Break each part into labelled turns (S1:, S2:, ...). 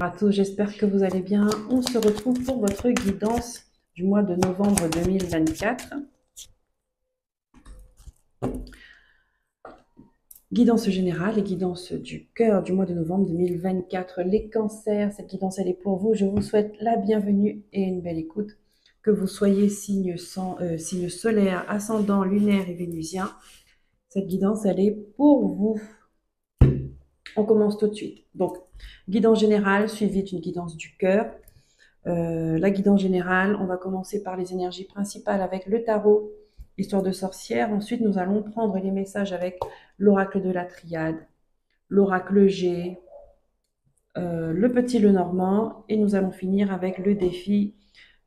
S1: à tous, j'espère que vous allez bien. On se retrouve pour votre guidance du mois de novembre 2024. Guidance générale et guidance du cœur du mois de novembre 2024. Les cancers, cette guidance elle est pour vous. Je vous souhaite la bienvenue et une belle écoute. Que vous soyez signe solaire, ascendant, lunaire et vénusien, cette guidance elle est pour vous. On commence tout de suite. Donc, guidance générale suivie d'une guidance du cœur. La guidance générale, on va commencer par les énergies principales avec le tarot, histoire de sorcière. Ensuite, nous allons prendre les messages avec l'oracle de la triade, l'oracle G, le petit Lenormand, et nous allons finir avec le défi,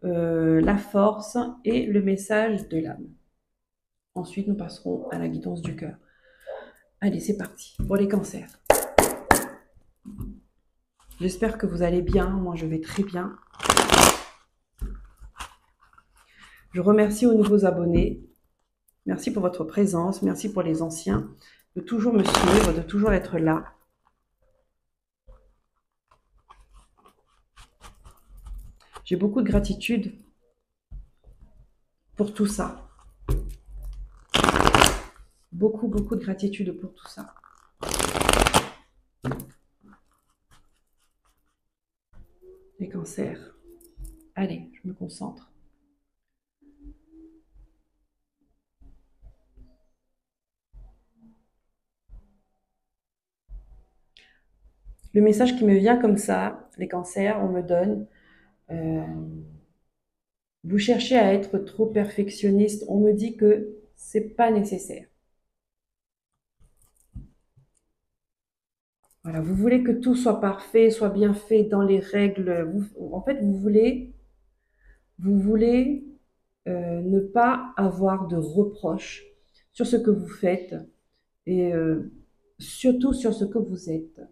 S1: la force et le message de l'âme. Ensuite, nous passerons à la guidance du cœur. Allez, c'est parti pour les cancers. J'espère que vous allez bien. Moi, je vais très bien. Je remercie aux nouveaux abonnés. Merci pour votre présence. Merci pour les anciens. De toujours me suivre, de toujours être là. J'ai beaucoup de gratitude pour tout ça. Beaucoup de gratitude pour tout ça. Les cancers. Allez, je me concentre. Le message qui me vient comme ça, les cancers, on me donne, vous cherchez à être trop perfectionniste. On me dit que c'est pas nécessaire. Voilà, vous voulez que tout soit parfait, soit bien fait dans les règles. En fait, vous voulez ne pas avoir de reproches sur ce que vous faites et surtout sur ce que vous êtes.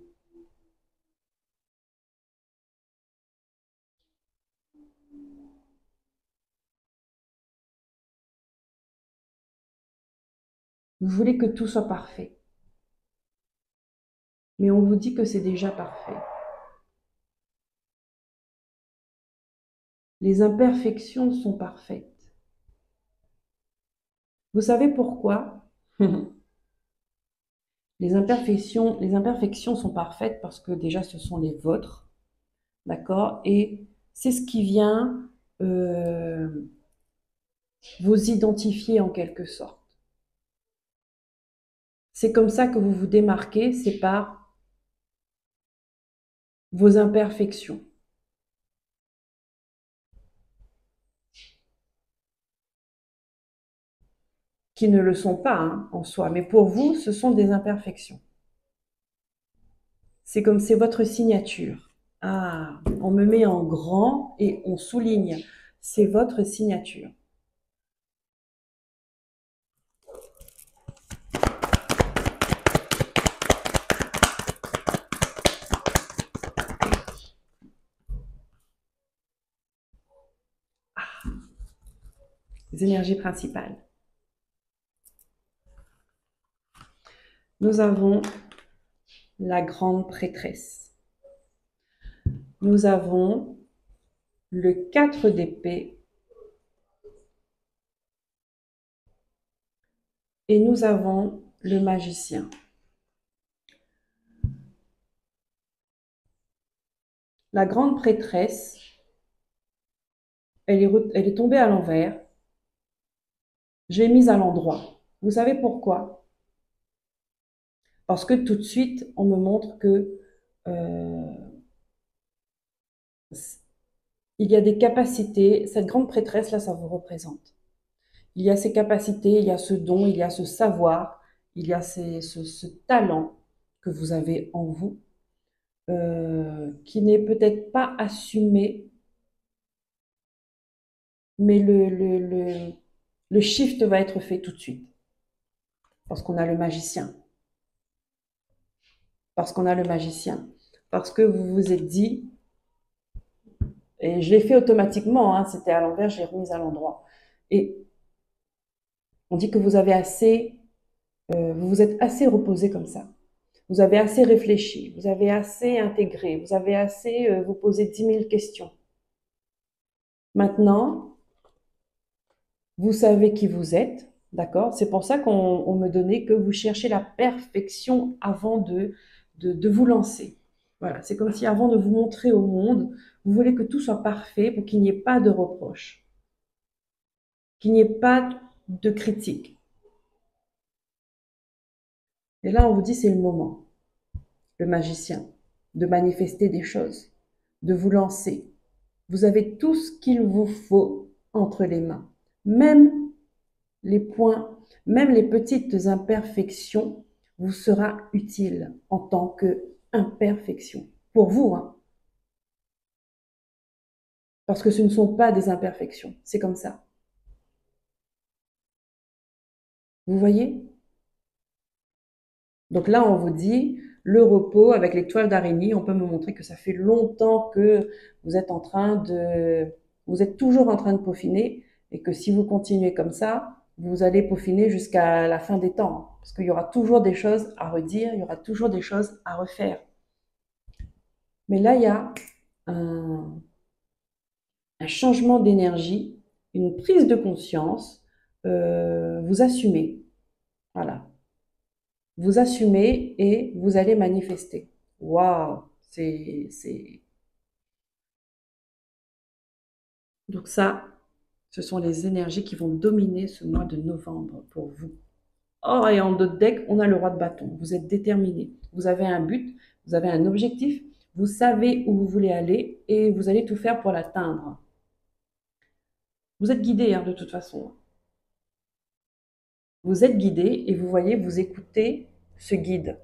S1: Vous voulez que tout soit parfait. Mais on vous dit que c'est déjà parfait. Les imperfections sont parfaites. Vous savez pourquoi? Les imperfections sont parfaites parce que déjà ce sont les vôtres, d'accord? Et c'est ce qui vient vous identifier en quelque sorte. C'est comme ça que vous vous démarquez, c'est par vos imperfections. Qui ne le sont pas hein, en soi, mais pour vous, ce sont des imperfections. C'est comme c'est votre signature. Ah, on me met en grand et on souligne, c'est votre signature. Ah, les énergies principales. Nous avons la grande prêtresse. Nous avons le 4 d'épée. Et nous avons le magicien. La grande prêtresse, elle est tombée à l'envers. Je l'ai mise à l'endroit. Vous savez pourquoi? Parce que tout de suite, on me montre que il y a des capacités. Cette grande prêtresse-là, ça vous représente. Il y a ces capacités, il y a ce don, il y a ce savoir, il y a ce talent que vous avez en vous, qui n'est peut-être pas assumé, mais le shift va être fait tout de suite. Parce qu'on a le magicien. Parce qu'on a le magicien. Parce que vous vous êtes dit, et je l'ai fait automatiquement, hein, c'était à l'envers, je l'ai remise à l'endroit. Et on dit que vous avez assez, vous vous êtes assez reposé comme ça. Vous avez assez réfléchi, vous avez assez intégré, vous avez assez vous posé 10 000 questions. Maintenant, vous savez qui vous êtes, d'accord? C'est pour ça qu'on me donnait que vous cherchez la perfection avant de vous lancer. Voilà, c'est comme si avant de vous montrer au monde, vous voulez que tout soit parfait pour qu'il n'y ait pas de reproches, qu'il n'y ait pas de critiques. Et là, on vous dit, c'est le moment, le magicien, de manifester des choses, de vous lancer. Vous avez tout ce qu'il vous faut entre les mains. Même les points, même les petites imperfections vous sera utile en tant que imperfection. Pour vous, hein. Parce que ce ne sont pas des imperfections. C'est comme ça. Vous voyez? Donc là, on vous dit, le repos avec les toiles d'araignée, on peut me montrer que ça fait longtemps que vous êtes en train de, vous êtes toujours en train de peaufiner et que si vous continuez comme ça, vous allez peaufiner jusqu'à la fin des temps. Parce qu'il y aura toujours des choses à redire, il y aura toujours des choses à refaire. Mais là, il y a un, un changement d'énergie, une prise de conscience. Vous assumez. Voilà. Vous assumez et vous allez manifester. Waouh, c'est... Donc ça, ce sont les énergies qui vont dominer ce mois de novembre pour vous. Oh, et en d'autres decks, on a le roi de bâton. Vous êtes déterminé. Vous avez un but, vous avez un objectif, vous savez où vous voulez aller et vous allez tout faire pour l'atteindre. Vous êtes guidé, hein, de toute façon. Vous êtes guidé et vous voyez, vous écoutez ce guide.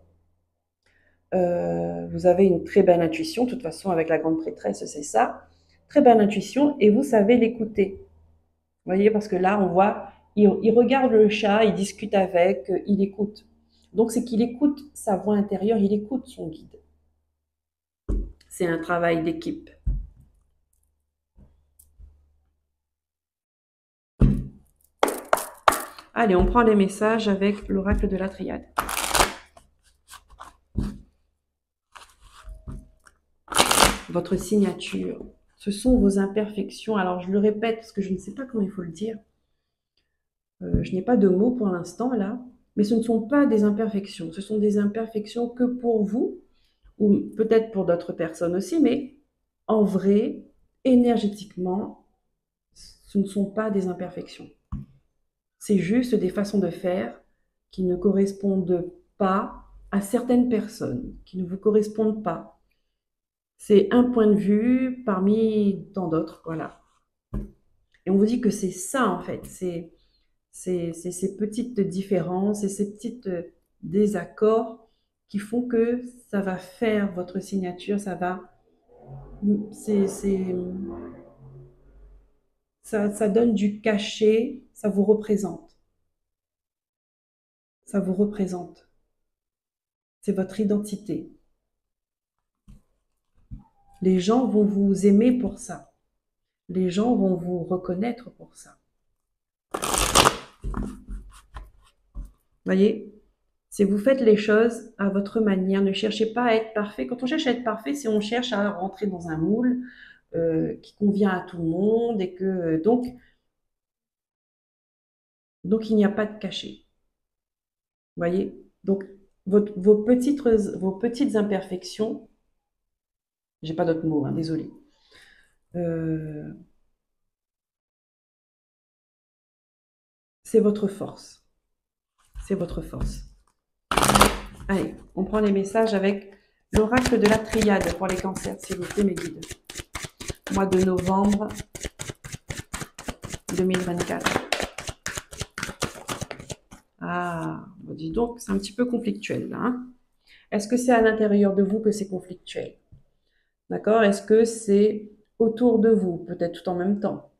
S1: Vous avez une très belle intuition, de toute façon, avec la grande prêtresse, c'est ça. Très belle intuition et vous savez l'écouter. Vous voyez, parce que là, on voit, il regarde le chat, il discute avec, il écoute. Donc, c'est qu'il écoute sa voix intérieure, il écoute son guide. C'est un travail d'équipe. Allez, on prend les messages avec l'oracle de la triade. Votre signature, ce sont vos imperfections. Alors, je le répète parce que je ne sais pas comment il faut le dire. Je n'ai pas de mots pour l'instant là, mais ce ne sont pas des imperfections. Ce sont des imperfections que pour vous, ou peut-être pour d'autres personnes aussi, mais en vrai, énergétiquement, ce ne sont pas des imperfections. C'est juste des façons de faire qui ne correspondent pas à certaines personnes, qui ne vous correspondent pas. C'est un point de vue parmi tant d'autres, voilà. Et on vous dit que c'est ça en fait, c'est ces petites différences et ces petites désaccords qui font que ça va faire votre signature, ça va, c'est, ça donne du cachet, ça vous représente, ça vous représente. C'est votre identité. Les gens vont vous aimer pour ça. Les gens vont vous reconnaître pour ça. Voyez, si vous faites les choses à votre manière, ne cherchez pas à être parfait. Quand on cherche à être parfait, c'est on cherche à rentrer dans un moule qui convient à tout le monde et que donc il n'y a pas de cachet. Voyez, donc vos petites imperfections, j'ai pas d'autres mots, hein, désolé. C'est votre force. C'est votre force. Allez, on prend les messages avec l'oracle de la triade pour les cancers, s'il vous plaît, mes guides. Mois de novembre 2024. Ah, bon, dis donc, c'est un petit peu conflictuel, là, hein. Est-ce que c'est à l'intérieur de vous que c'est conflictuel? D'accord? Est-ce que c'est autour de vous, peut-être tout en même temps?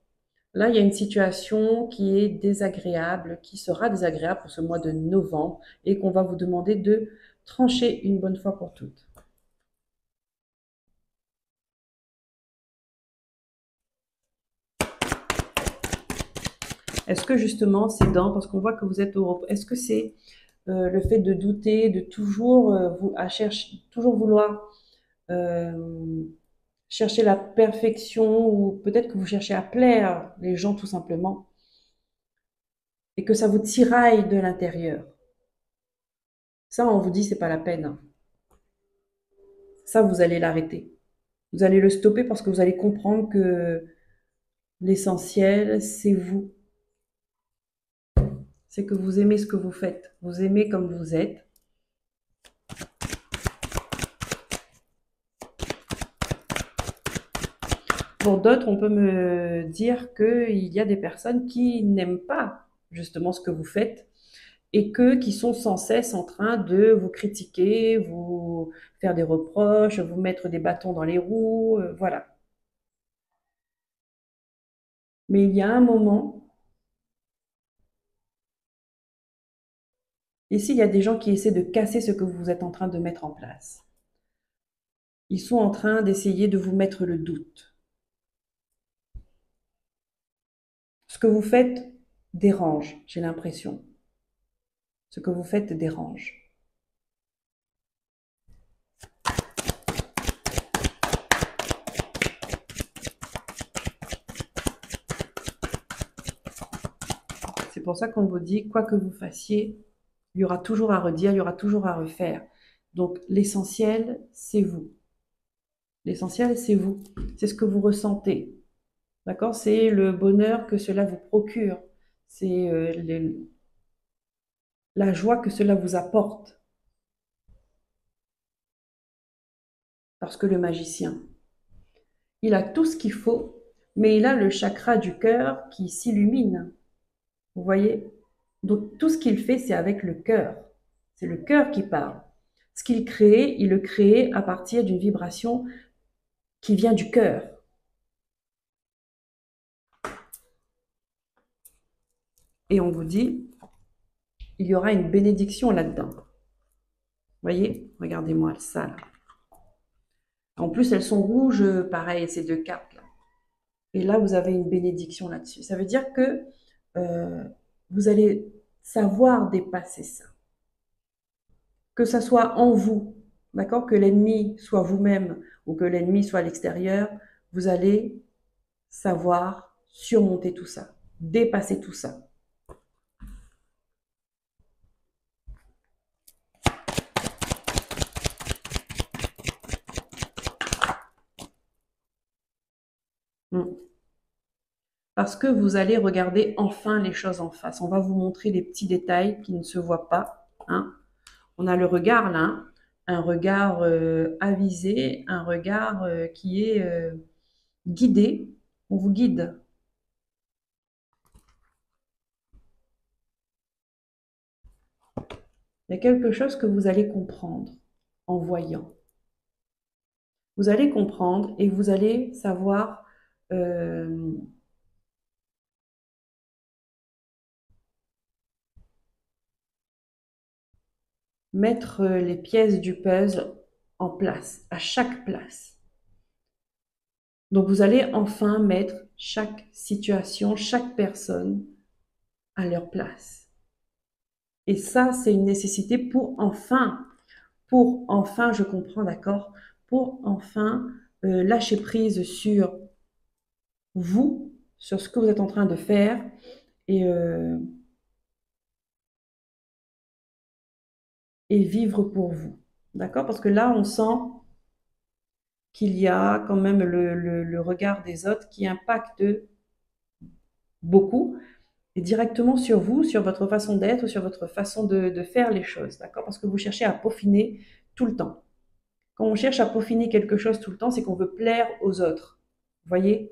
S1: Là, il y a une situation qui est désagréable, qui sera désagréable pour ce mois de novembre et qu'on va vous demander de trancher une bonne fois pour toutes. Est-ce que justement c'est dans, parce qu'on voit que vous êtes au repos, est-ce que c'est le fait de douter, de toujours, toujours vouloir chercher la perfection, ou peut-être que vous cherchez à plaire les gens tout simplement, et que ça vous tiraille de l'intérieur. Ça, on vous dit, c'est pas la peine. Ça, vous allez l'arrêter. Vous allez le stopper parce que vous allez comprendre que l'essentiel, c'est vous. C'est que vous aimez ce que vous faites. Vous aimez comme vous êtes. Pour d'autres, on peut me dire qu'il y a des personnes qui n'aiment pas justement ce que vous faites et qui sont sans cesse en train de vous critiquer, vous faire des reproches, vous mettre des bâtons dans les roues, voilà. Mais il y a un moment, ici, il y a des gens qui essaient de casser ce que vous êtes en train de mettre en place. Ils sont en train d'essayer de vous mettre le doute. Ce que vous faites dérange, j'ai l'impression. Ce que vous faites dérange. C'est pour ça qu'on vous dit, quoi que vous fassiez, il y aura toujours à redire, il y aura toujours à refaire. Donc l'essentiel, c'est vous. L'essentiel, c'est vous. C'est ce que vous ressentez. D'accord? C'est le bonheur que cela vous procure. C'est la joie que cela vous apporte. Parce que le magicien, il a tout ce qu'il faut, mais il a le chakra du cœur qui s'illumine. Vous voyez? Donc tout ce qu'il fait, c'est avec le cœur. C'est le cœur qui parle. Ce qu'il crée, il le crée à partir d'une vibration qui vient du cœur. Et on vous dit, il y aura une bénédiction là-dedans. Vous voyez? Regardez-moi ça là. En plus, elles sont rouges, pareil, ces deux cartes là. Et là, vous avez une bénédiction là-dessus. Ça veut dire que euh, vous allez savoir dépasser ça. Que ça soit en vous, d'accord? Que l'ennemi soit vous-même ou que l'ennemi soit à l'extérieur, vous allez savoir surmonter tout ça, dépasser tout ça. Parce que vous allez regarder enfin les choses en face. On va vous montrer les petits détails qui ne se voient pas. Hein. On a le regard là, hein. Un regard avisé, un regard qui est guidé. On vous guide. Il y a quelque chose que vous allez comprendre en voyant. Vous allez comprendre et vous allez savoir mettre les pièces du puzzle en place, à chaque place. Donc vous allez enfin mettre chaque situation, chaque personne à leur place. Et ça, c'est une nécessité pour enfin, je comprends, d'accord, pour enfin lâcher prise sur vous, sur ce que vous êtes en train de faire et, et vivre pour vous. D'accord? Parce que là, on sent qu'il y a quand même le regard des autres qui impacte beaucoup et directement sur vous, sur votre façon d'être, sur votre façon de faire les choses. D'accord? Parce que vous cherchez à peaufiner tout le temps. Quand on cherche à peaufiner quelque chose tout le temps, c'est qu'on veut plaire aux autres. Vous voyez?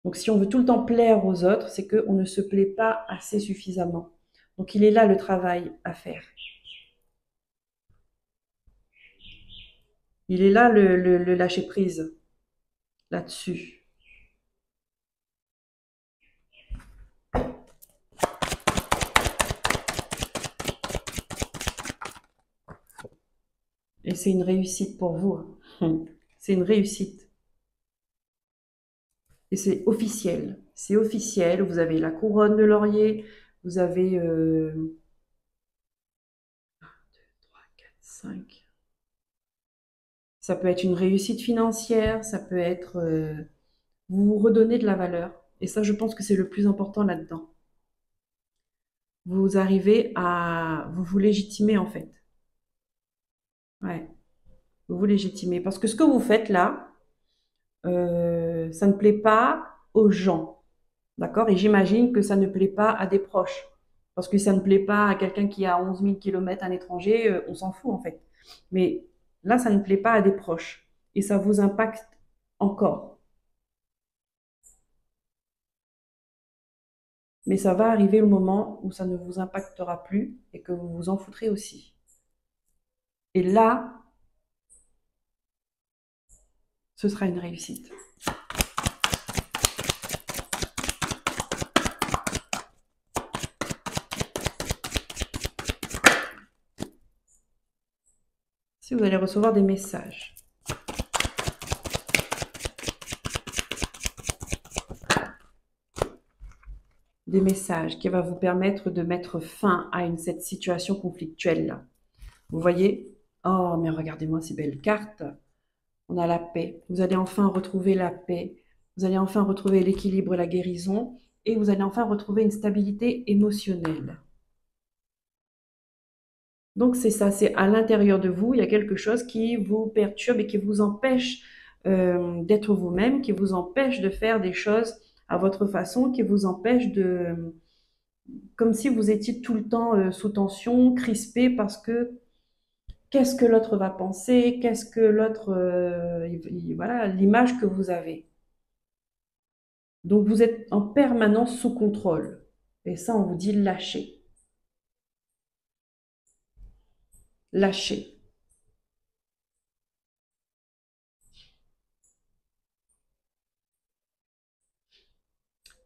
S1: Donc si on veut tout le temps plaire aux autres, c'est qu'on ne se plaît pas assez suffisamment. Donc il est là le travail à faire. Il est là le lâcher prise là-dessus. Et c'est une réussite pour vous. Hein. C'est une réussite. Et c'est officiel. C'est officiel. Vous avez la couronne de laurier. Vous avez 5. Ça peut être une réussite financière, ça peut être vous vous redonnez de la valeur. Et ça, je pense que c'est le plus important là-dedans. Vous arrivez à vous légitimer en fait. Ouais, vous vous légitimez. Parce que ce que vous faites là, ça ne plaît pas aux gens. D'accord? Et j'imagine que ça ne plaît pas à des proches. Parce que ça ne plaît pas à quelqu'un qui a 11 000 kilomètres à l'étranger, on s'en fout en fait. Mais là, ça ne plaît pas à des proches. Et ça vous impacte encore. Mais ça va arriver le moment où ça ne vous impactera plus et que vous vous en foutrez aussi. Et là, ce sera une réussite. Si vous allez recevoir des messages. Des messages qui va vous permettre de mettre fin à cette situation conflictuelle-là. Vous voyez? Oh, mais regardez-moi ces belles cartes. On a la paix. Vous allez enfin retrouver la paix. Vous allez enfin retrouver l'équilibre, la guérison. Et vous allez enfin retrouver une stabilité émotionnelle. Donc c'est ça, c'est à l'intérieur de vous, il y a quelque chose qui vous perturbe et qui vous empêche d'être vous-même, qui vous empêche de faire des choses à votre façon, qui vous empêche de, comme si vous étiez tout le temps sous tension, crispé parce que qu'est-ce que l'autre va penser, qu'est-ce que l'autre, voilà, l'image que vous avez. Donc vous êtes en permanence sous contrôle. Et ça, on vous dit lâcher. Lâcher.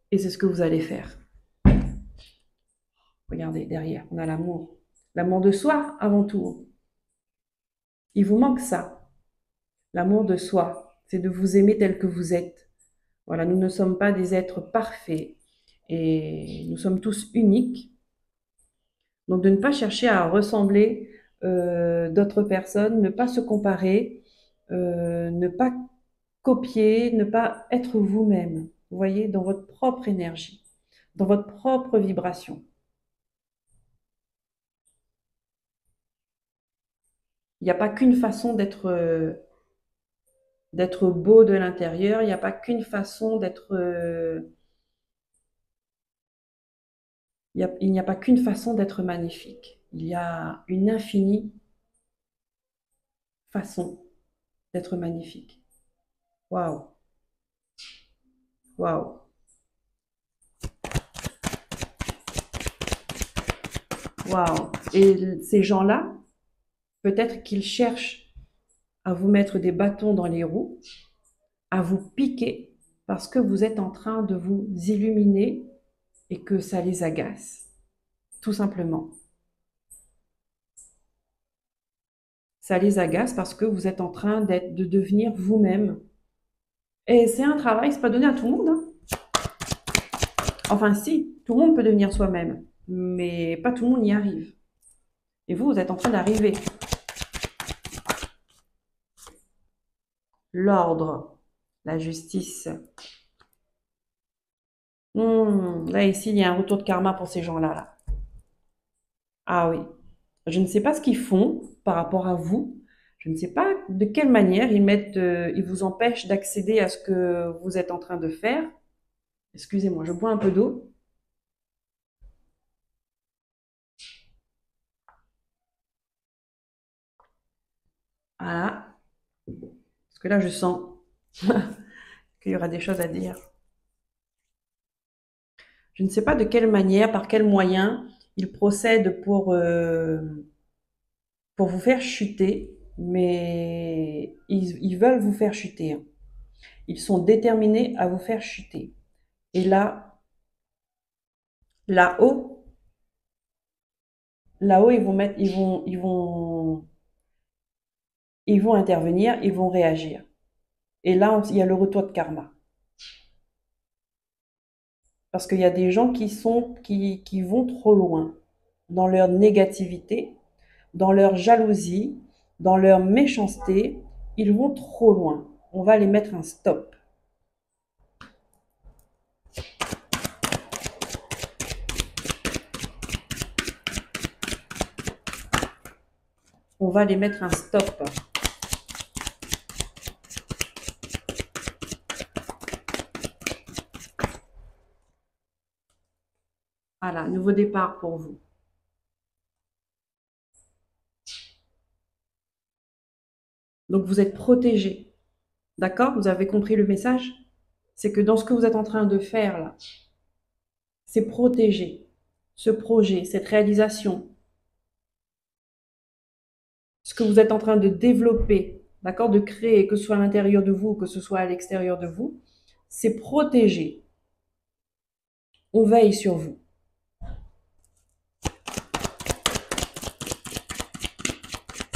S1: Et c'est ce que vous allez faire. Regardez, derrière, on a l'amour. L'amour de soi, avant tout. Il vous manque ça. L'amour de soi, c'est de vous aimer tel que vous êtes. Voilà, nous ne sommes pas des êtres parfaits et nous sommes tous uniques. Donc, de ne pas chercher à ressembler d'autres personnes, ne pas se comparer, ne pas copier, ne pas être vous-même. Vous voyez, dans votre propre énergie, dans votre propre vibration. Il n'y a pas qu'une façon d'être beau de l'intérieur, il n'y a pas qu'une façon d'être... il n'y a pas qu'une façon d'être magnifique. Il y a une infinie façon d'être magnifique. Waouh, waouh, waouh. Et ces gens-là, peut-être qu'ils cherchent à vous mettre des bâtons dans les roues, à vous piquer parce que vous êtes en train de vous illuminer et que ça les agace, tout simplement. Ça les agace parce que vous êtes en train de devenir vous-même. Et c'est un travail, c'est pas donné à tout le monde, hein. Enfin, si, tout le monde peut devenir soi-même, mais pas tout le monde y arrive. Et vous, vous êtes en train d'arriver. L'ordre, la justice. Là, ici, il y a un retour de karma pour ces gens-là, là. Ah oui. Je ne sais pas ce qu'ils font par rapport à vous. Je ne sais pas de quelle manière ils vous empêchent d'accéder à ce que vous êtes en train de faire. Excusez-moi, je bois un peu d'eau. Voilà. Parce que là, je sens qu'il y aura des choses à dire. Je ne sais pas de quelle manière, par quel moyen ils procèdent pour vous faire chuter, mais ils veulent vous faire chuter, hein. Ils sont déterminés à vous faire chuter. Et là, là-haut, là-haut, ils vont intervenir, ils vont réagir. Et là, il y a le retour de karma. Parce qu'il y a des gens qui vont trop loin dans leur négativité, dans leur jalousie, dans leur méchanceté, ils vont trop loin. On va les mettre un stop. On va les mettre un stop. Voilà, nouveau départ pour vous. Donc vous êtes protégé. D'accord? Vous avez compris le message? C'est que dans ce que vous êtes en train de faire là, c'est protéger ce projet, cette réalisation, ce que vous êtes en train de développer, d'accord, de créer, que ce soit à l'intérieur de vous, que ce soit à l'extérieur de vous, c'est protéger. On veille sur vous.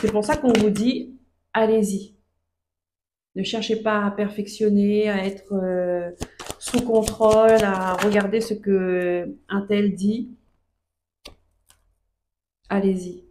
S1: C'est pour ça qu'on vous dit, allez-y. Ne cherchez pas à perfectionner, à être sous contrôle, à regarder ce que un tel dit. Allez-y.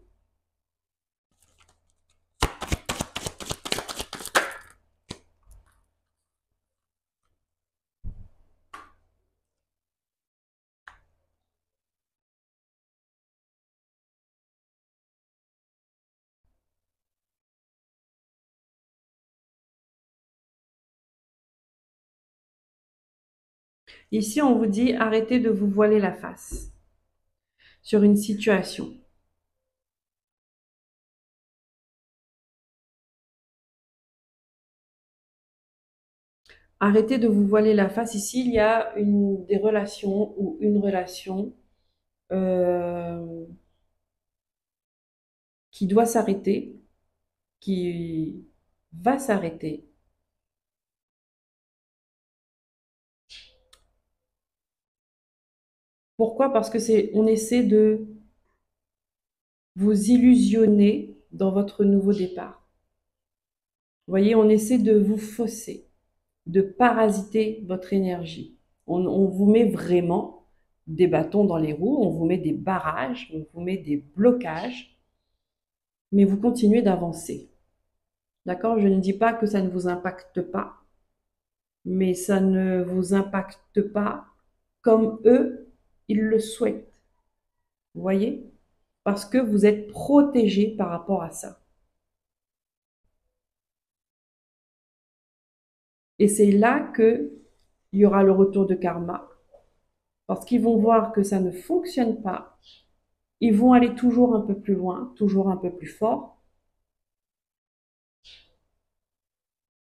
S1: Ici, on vous dit, arrêtez de vous voiler la face sur une situation. Arrêtez de vous voiler la face. Ici, il y a des relations ou une relation euh, qui doit s'arrêter, qui va s'arrêter. Pourquoi? Parce que on essaie de vous illusionner dans votre nouveau départ. Vous voyez, on essaie de vous fausser, de parasiter votre énergie. On vous met vraiment des bâtons dans les roues, on vous met des barrages, on vous met des blocages, mais vous continuez d'avancer. D'accord? Je ne dis pas que ça ne vous impacte pas, mais ça ne vous impacte pas comme eux, ils le souhaitent. Vous voyez? Parce que vous êtes protégé par rapport à ça. Et c'est là que il y aura le retour de karma. Parce qu'ils vont voir que ça ne fonctionne pas. Ils vont aller toujours un peu plus loin, toujours un peu plus fort,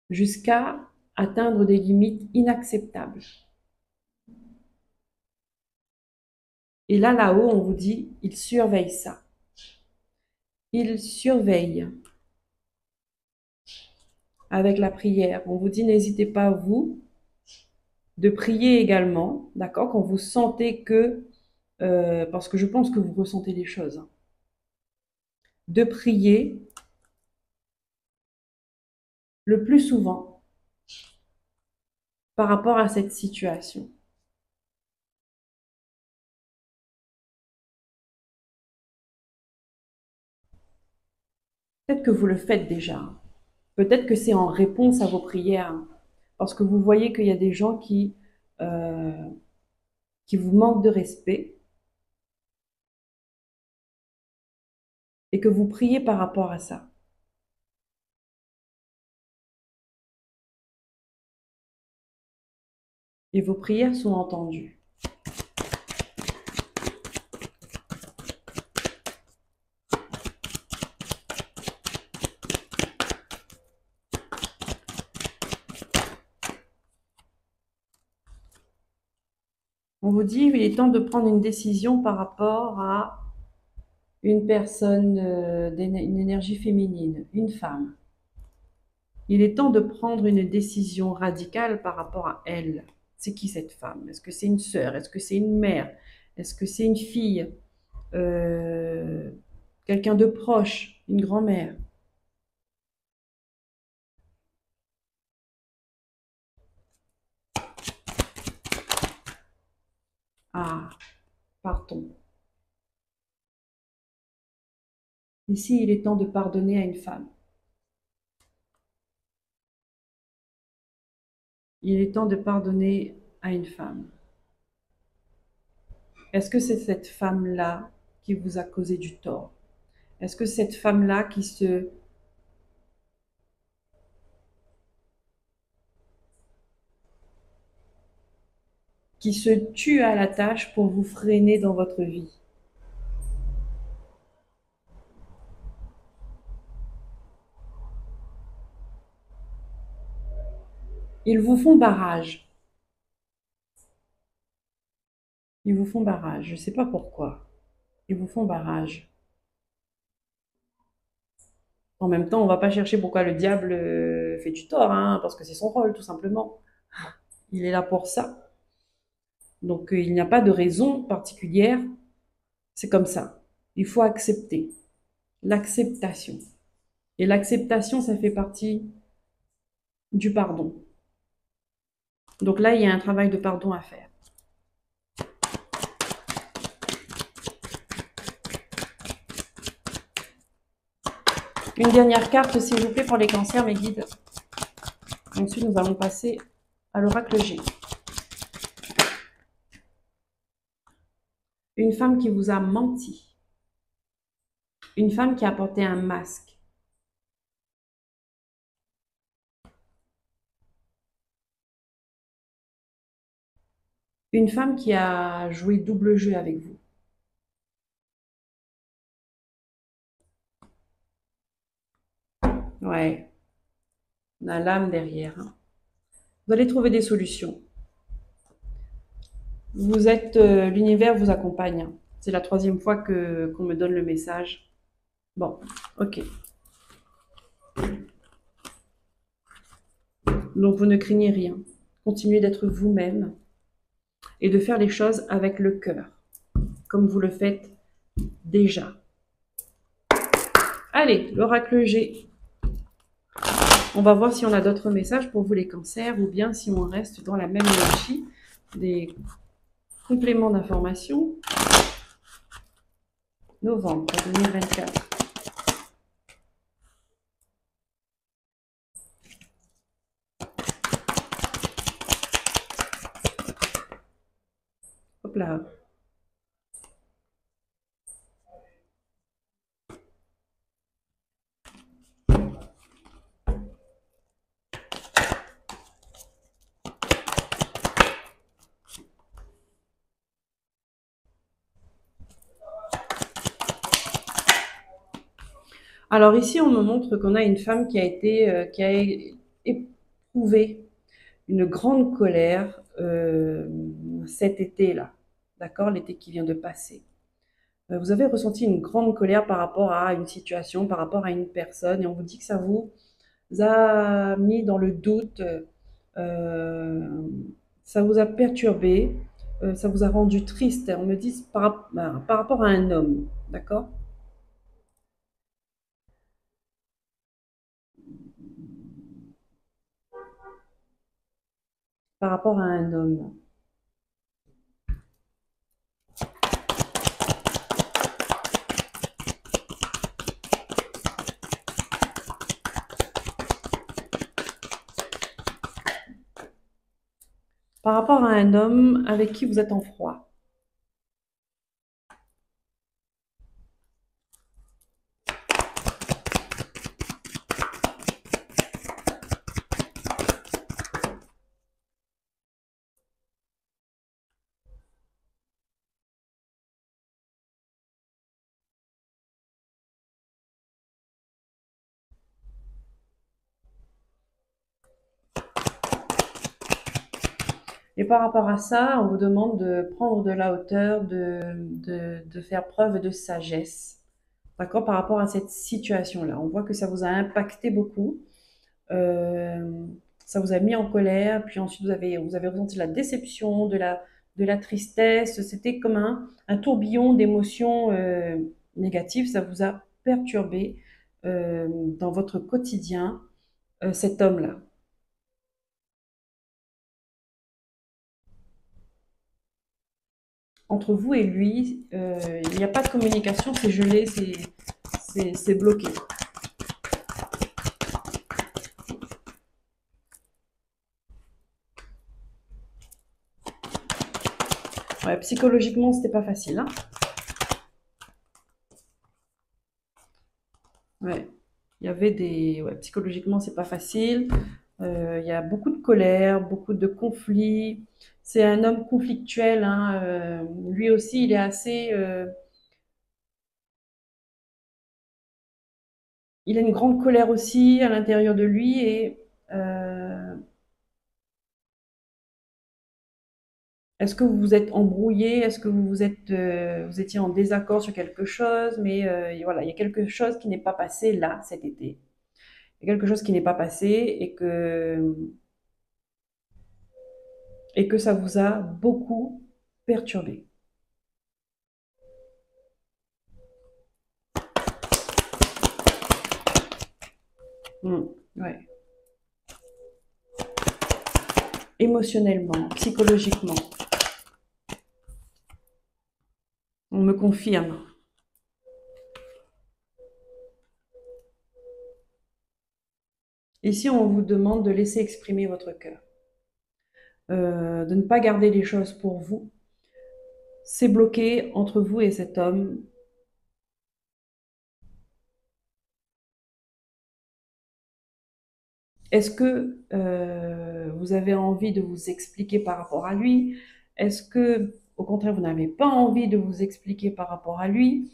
S1: jusqu'à atteindre des limites inacceptables. Et là, là-haut, on vous dit, ils surveillent ça. Ils surveillent avec la prière. On vous dit, n'hésitez pas, vous, de prier également, d'accord, quand vous sentez que, parce que je pense que vous ressentez les choses, hein, de prier le plus souvent par rapport à cette situation. Peut-être que vous le faites déjà, hein. Peut-être que c'est en réponse à vos prières, hein, parce que vous voyez qu'il y a des gens euh, qui vous manquent de respect et que vous priez par rapport à ça. Et vos prières sont entendues. On vous dit, il est temps de prendre une décision par rapport à une personne, une énergie féminine, une femme. Il est temps de prendre une décision radicale par rapport à elle. C'est qui cette femme? Est-ce que c'est une sœur? Est-ce que c'est une mère? Est-ce que c'est une fille? Euh, Quelqu'un de proche? Une grand-mère? Ah, pardon. Ici, il est temps de pardonner à une femme. Il est temps de pardonner à une femme. Est-ce que c'est cette femme-là qui vous a causé du tort? Est-ce que cette femme-là qui se tue à la tâche pour vous freiner dans votre vie? Ils vous font barrage. Ils vous font barrage. Je ne sais pas pourquoi. Ils vous font barrage. En même temps, on ne va pas chercher pourquoi le diable fait du tort, hein, parce que c'est son rôle, tout simplement. Il est là pour ça. Donc, il n'y a pas de raison particulière. C'est comme ça. Il faut accepter. L'acceptation. Et l'acceptation, ça fait partie du pardon. Donc là, il y a un travail de pardon à faire. Une dernière carte, s'il vous plaît, pour les cancers, mes guides. Ensuite, nous allons passer à l'oracle G. Une femme qui vous a menti. Une femme qui a porté un masque. Une femme qui a joué double jeu avec vous. Ouais, on a l'âme derrière, hein. Vous allez trouver des solutions. Vous êtes, l'univers vous accompagne, hein. C'est la troisième fois qu'on me donne le message. Bon, ok. Donc vous ne craignez rien. Continuez d'être vous-même et de faire les choses avec le cœur, comme vous le faites déjà. Allez, l'oracle G. On va voir si on a d'autres messages pour vous les cancers ou bien si on reste dans la même énergie des compléments d'information. Novembre 2024. Hop là. Alors ici, on me montre qu'on a une femme qui a éprouvé une grande colère cet été-là, d'accord, l'été qui vient de passer. Vous avez ressenti une grande colère par rapport à une situation, par rapport à une personne, et on vous dit que ça vous a mis dans le doute, euh, ça vous a perturbé, ça vous a rendu triste. On me dit par rapport à un homme, d'accord? Par rapport à un homme. Par rapport à un homme avec qui vous êtes en froid. Et par rapport à ça, on vous demande de prendre de la hauteur, de faire preuve de sagesse. D'accord? Par rapport à cette situation-là. On voit que ça vous a impacté beaucoup. Euh, Ça vous a mis en colère. Puis ensuite, vous avez ressenti la déception, de la tristesse. C'était comme un tourbillon d'émotions négatives. Ça vous a perturbé dans votre quotidien, cet homme-là. Entre vous et lui, il n'y a pas de communication, c'est gelé, c'est bloqué. Ouais, psychologiquement, c'était pas facile, hein. Ouais. Il y avait des... Ouais, psychologiquement, c'est pas facile. Il y a beaucoup de colère, beaucoup de conflits. C'est un homme conflictuel, hein. Lui aussi, il est assez... il a une grande colère aussi à l'intérieur de lui et euh, est-ce que vous vous êtes embrouillé? Est-ce que vous étiez en désaccord sur quelque chose? Mais voilà, il y a quelque chose qui n'est pas passé là cet été. Il y a quelque chose qui n'est pas passé et que ça vous a beaucoup perturbé. Hmm, ouais. Émotionnellement, psychologiquement, on me confirme. Ici, on vous demande de laisser exprimer votre cœur, de ne pas garder les choses pour vous. C'est bloqué entre vous et cet homme. Est-ce que vous avez envie de vous expliquer par rapport à lui? Est-ce que, au contraire, vous n'avez pas envie de vous expliquer par rapport à lui?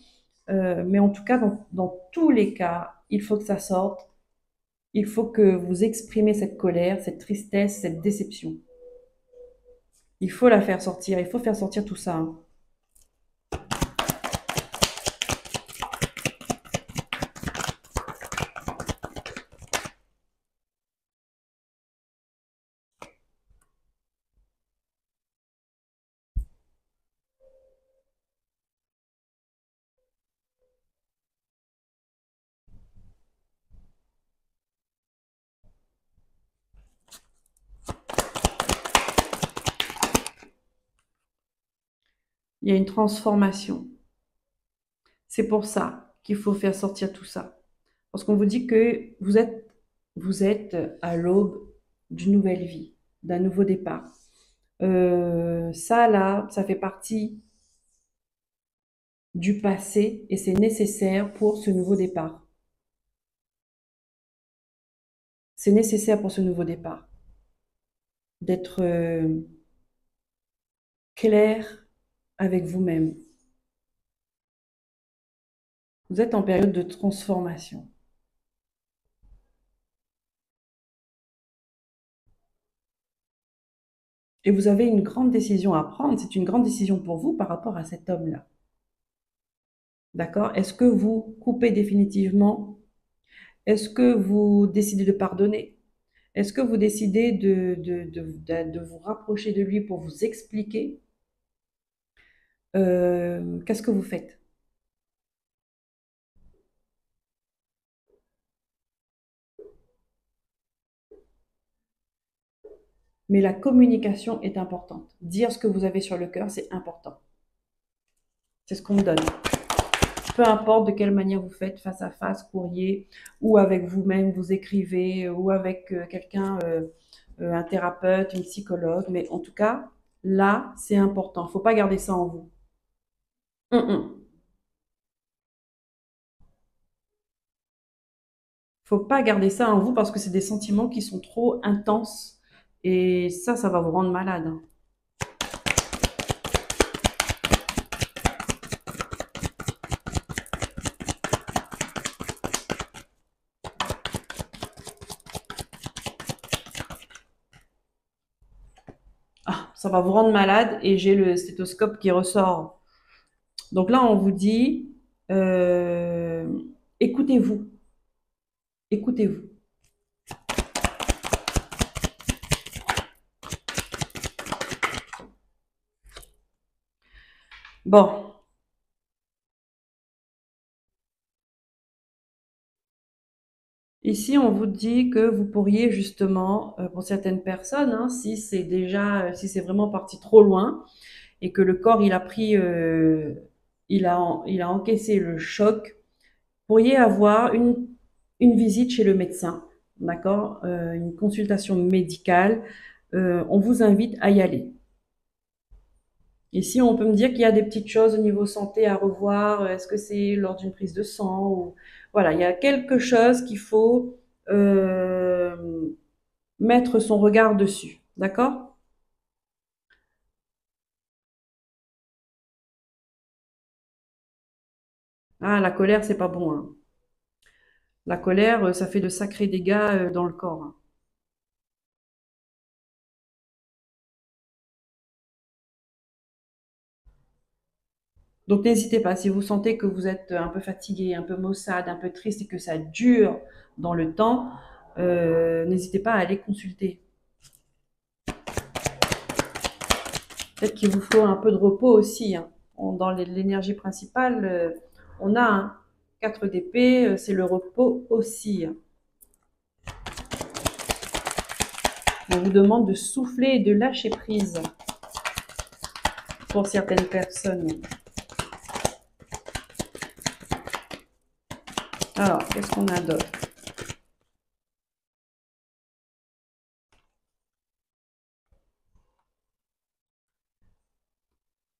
S1: Mais en tout cas, dans tous les cas, il faut que ça sorte. Il faut que vous exprimez cette colère, cette tristesse, cette déception. Il faut la faire sortir. Il faut faire sortir tout ça, hein. Il y a une transformation. C'est pour ça qu'il faut faire sortir tout ça. Parce qu'on vous dit que vous êtes à l'aube d'une nouvelle vie, d'un nouveau départ. Ça, là, ça fait partie du passé et c'est nécessaire pour ce nouveau départ. C'est nécessaire pour ce nouveau départ d'être clair avec vous-même. Vous êtes en période de transformation et vous avez une grande décision à prendre. C'est une grande décision pour vous par rapport à cet homme-là. D'accord? Est-ce que vous coupez définitivement? Est-ce que vous décidez de pardonner? Est-ce que vous décidez de vous rapprocher de lui pour vous expliquer? Qu'est-ce que vous faites? Mais la communication est importante. Dire ce que vous avez sur le cœur, c'est important. C'est ce qu'on me donne. Peu importe de quelle manière vous faites, face à face, courrier, ou avec vous-même, vous écrivez, ou avec quelqu'un, un thérapeute, une psychologue, mais en tout cas, là, c'est important. Il ne faut pas garder ça en vous. Faut pas garder ça en vous parce que c'est des sentiments qui sont trop intenses et ça va vous rendre malade, hein. Ah, ça va vous rendre malade et j'ai le stéthoscope qui ressort. Donc là, on vous dit, euh, écoutez-vous, écoutez-vous. Bon, ici, on vous dit que vous pourriez justement, pour certaines personnes, hein, si c'est vraiment parti trop loin et que le corps, il a pris, il a encaissé le choc, pourriez avoir une visite chez le médecin, d'accord? Une consultation médicale. On vous invite à y aller. Ici, on peut me dire qu'il y a des petites choses au niveau santé à revoir. Est-ce que c'est lors d'une prise de sang ou voilà, il y a quelque chose qu'il faut mettre son regard dessus. D'accord? Ah, la colère, c'est pas bon, hein. La colère, ça fait de sacrés dégâts dans le corps, hein. Donc n'hésitez pas, si vous sentez que vous êtes un peu fatigué, un peu maussade, un peu triste et que ça dure dans le temps, n'hésitez pas à aller consulter. Peut-être qu'il vous faut un peu de repos aussi, hein. Dans l'énergie principale, on a un 4 d'épée, c'est le repos aussi, hein. On vous demande de souffler et de lâcher prise pour certaines personnes. Alors, qu'est-ce qu'on a d'autre?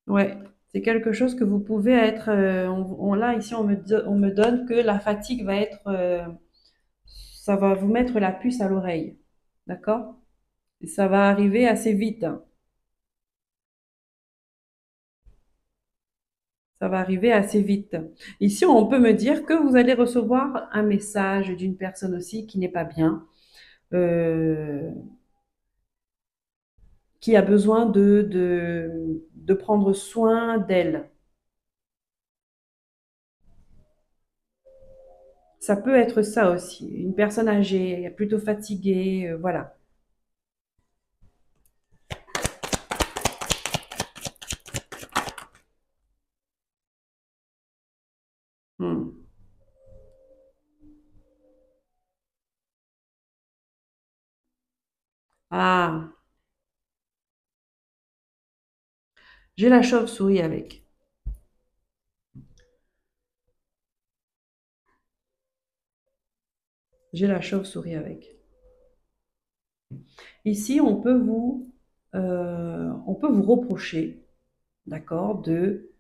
S1: Ouais, c'est quelque chose que vous pouvez être. Là, ici, on me donne que la fatigue va être. Ça va vous mettre la puce à l'oreille. D'accord? Et ça va arriver assez vite, hein. Ça va arriver assez vite. Ici, on peut me dire que vous allez recevoir un message d'une personne aussi qui n'est pas bien, euh, qui a besoin de prendre soin d'elle. Ça peut être ça aussi. Une personne âgée, plutôt fatiguée, voilà. Hmm. Ah, j'ai la chauve-souris avec. J'ai la chauve-souris avec. Ici, on peut vous reprocher, d'accord, de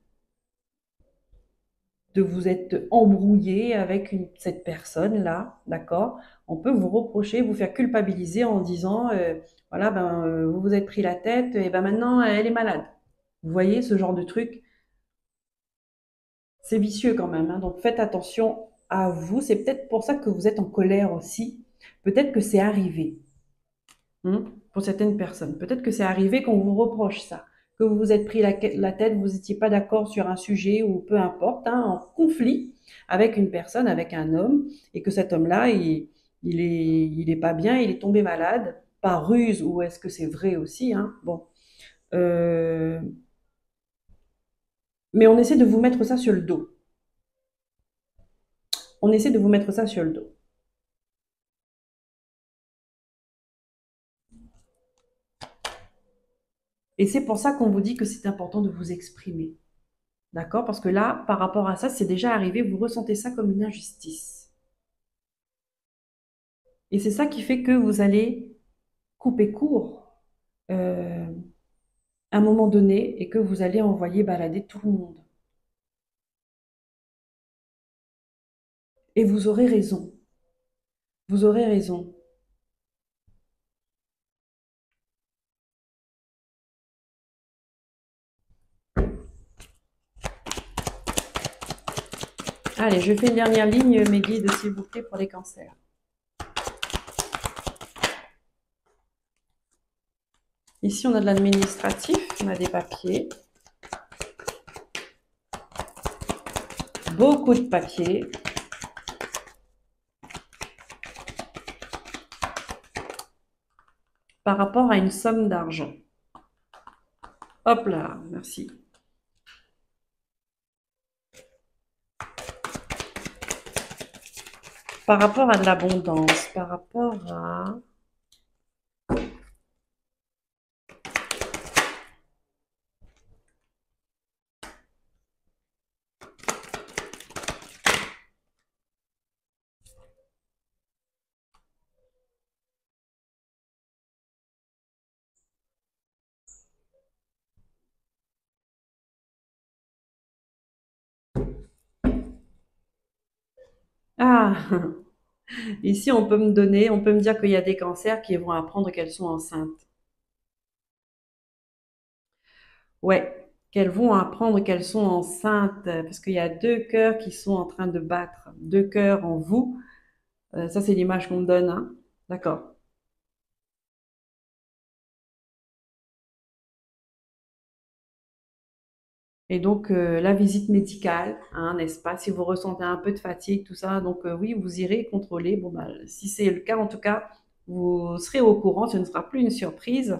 S1: vous être embrouillé avec cette personne-là, d'accord? On peut vous reprocher, vous faire culpabiliser en disant, voilà, ben, vous vous êtes pris la tête, et ben maintenant, elle est malade. Vous voyez ce genre de truc? C'est vicieux quand même, hein, donc faites attention à vous. C'est peut-être pour ça que vous êtes en colère aussi. Peut-être que c'est arrivé, hein, pour certaines personnes. Peut-être que c'est arrivé qu'on vous reproche ça, que vous vous êtes pris la tête, vous n'étiez pas d'accord sur un sujet ou peu importe, hein, en conflit avec une personne, avec un homme, et que cet homme-là, il est pas bien, il est tombé malade, par ruse, ou est-ce que c'est vrai aussi, hein, bon. Euh, mais on essaie de vous mettre ça sur le dos. On essaie de vous mettre ça sur le dos. Et c'est pour ça qu'on vous dit que c'est important de vous exprimer. D'accord? Parce que là, par rapport à ça, c'est déjà arrivé, vous ressentez ça comme une injustice. Et c'est ça qui fait que vous allez couper court euh, à un moment donné et que vous allez envoyer balader tout le monde. Et vous aurez raison. Vous aurez raison. Allez, je fais une dernière ligne, mes guides, s'il vous plaît, pour les cancers. Ici, on a de l'administratif, on a des papiers, beaucoup de papiers. Par rapport à une somme d'argent. Hop là, merci. Par rapport à de l'abondance, par rapport à... Ah, ici on peut me dire qu'il y a des cancers qui vont apprendre qu'elles sont enceintes. Ouais, qu'elles vont apprendre qu'elles sont enceintes, parce qu'il y a deux cœurs qui sont en train de battre, deux cœurs en vous. Ça, c'est l'image qu'on me donne, hein. D'accord. Et donc, la visite médicale, hein, n'est-ce pas? Si vous ressentez un peu de fatigue, tout ça, donc oui, vous irez contrôler. Bon, bah, si c'est le cas, en tout cas, vous serez au courant, ce ne sera plus une surprise.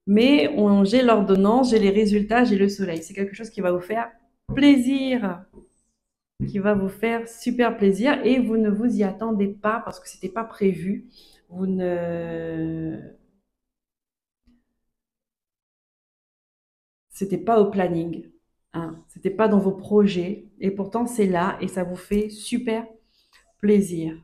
S1: Mais j'ai l'ordonnance, j'ai les résultats, j'ai le soleil. C'est quelque chose qui va vous faire plaisir, qui va vous faire super plaisir et vous ne vous y attendez pas parce que c'était pas prévu. Vous ne, c'était pas au planning, hein. C'était pas dans vos projets et pourtant c'est là et ça vous fait super plaisir.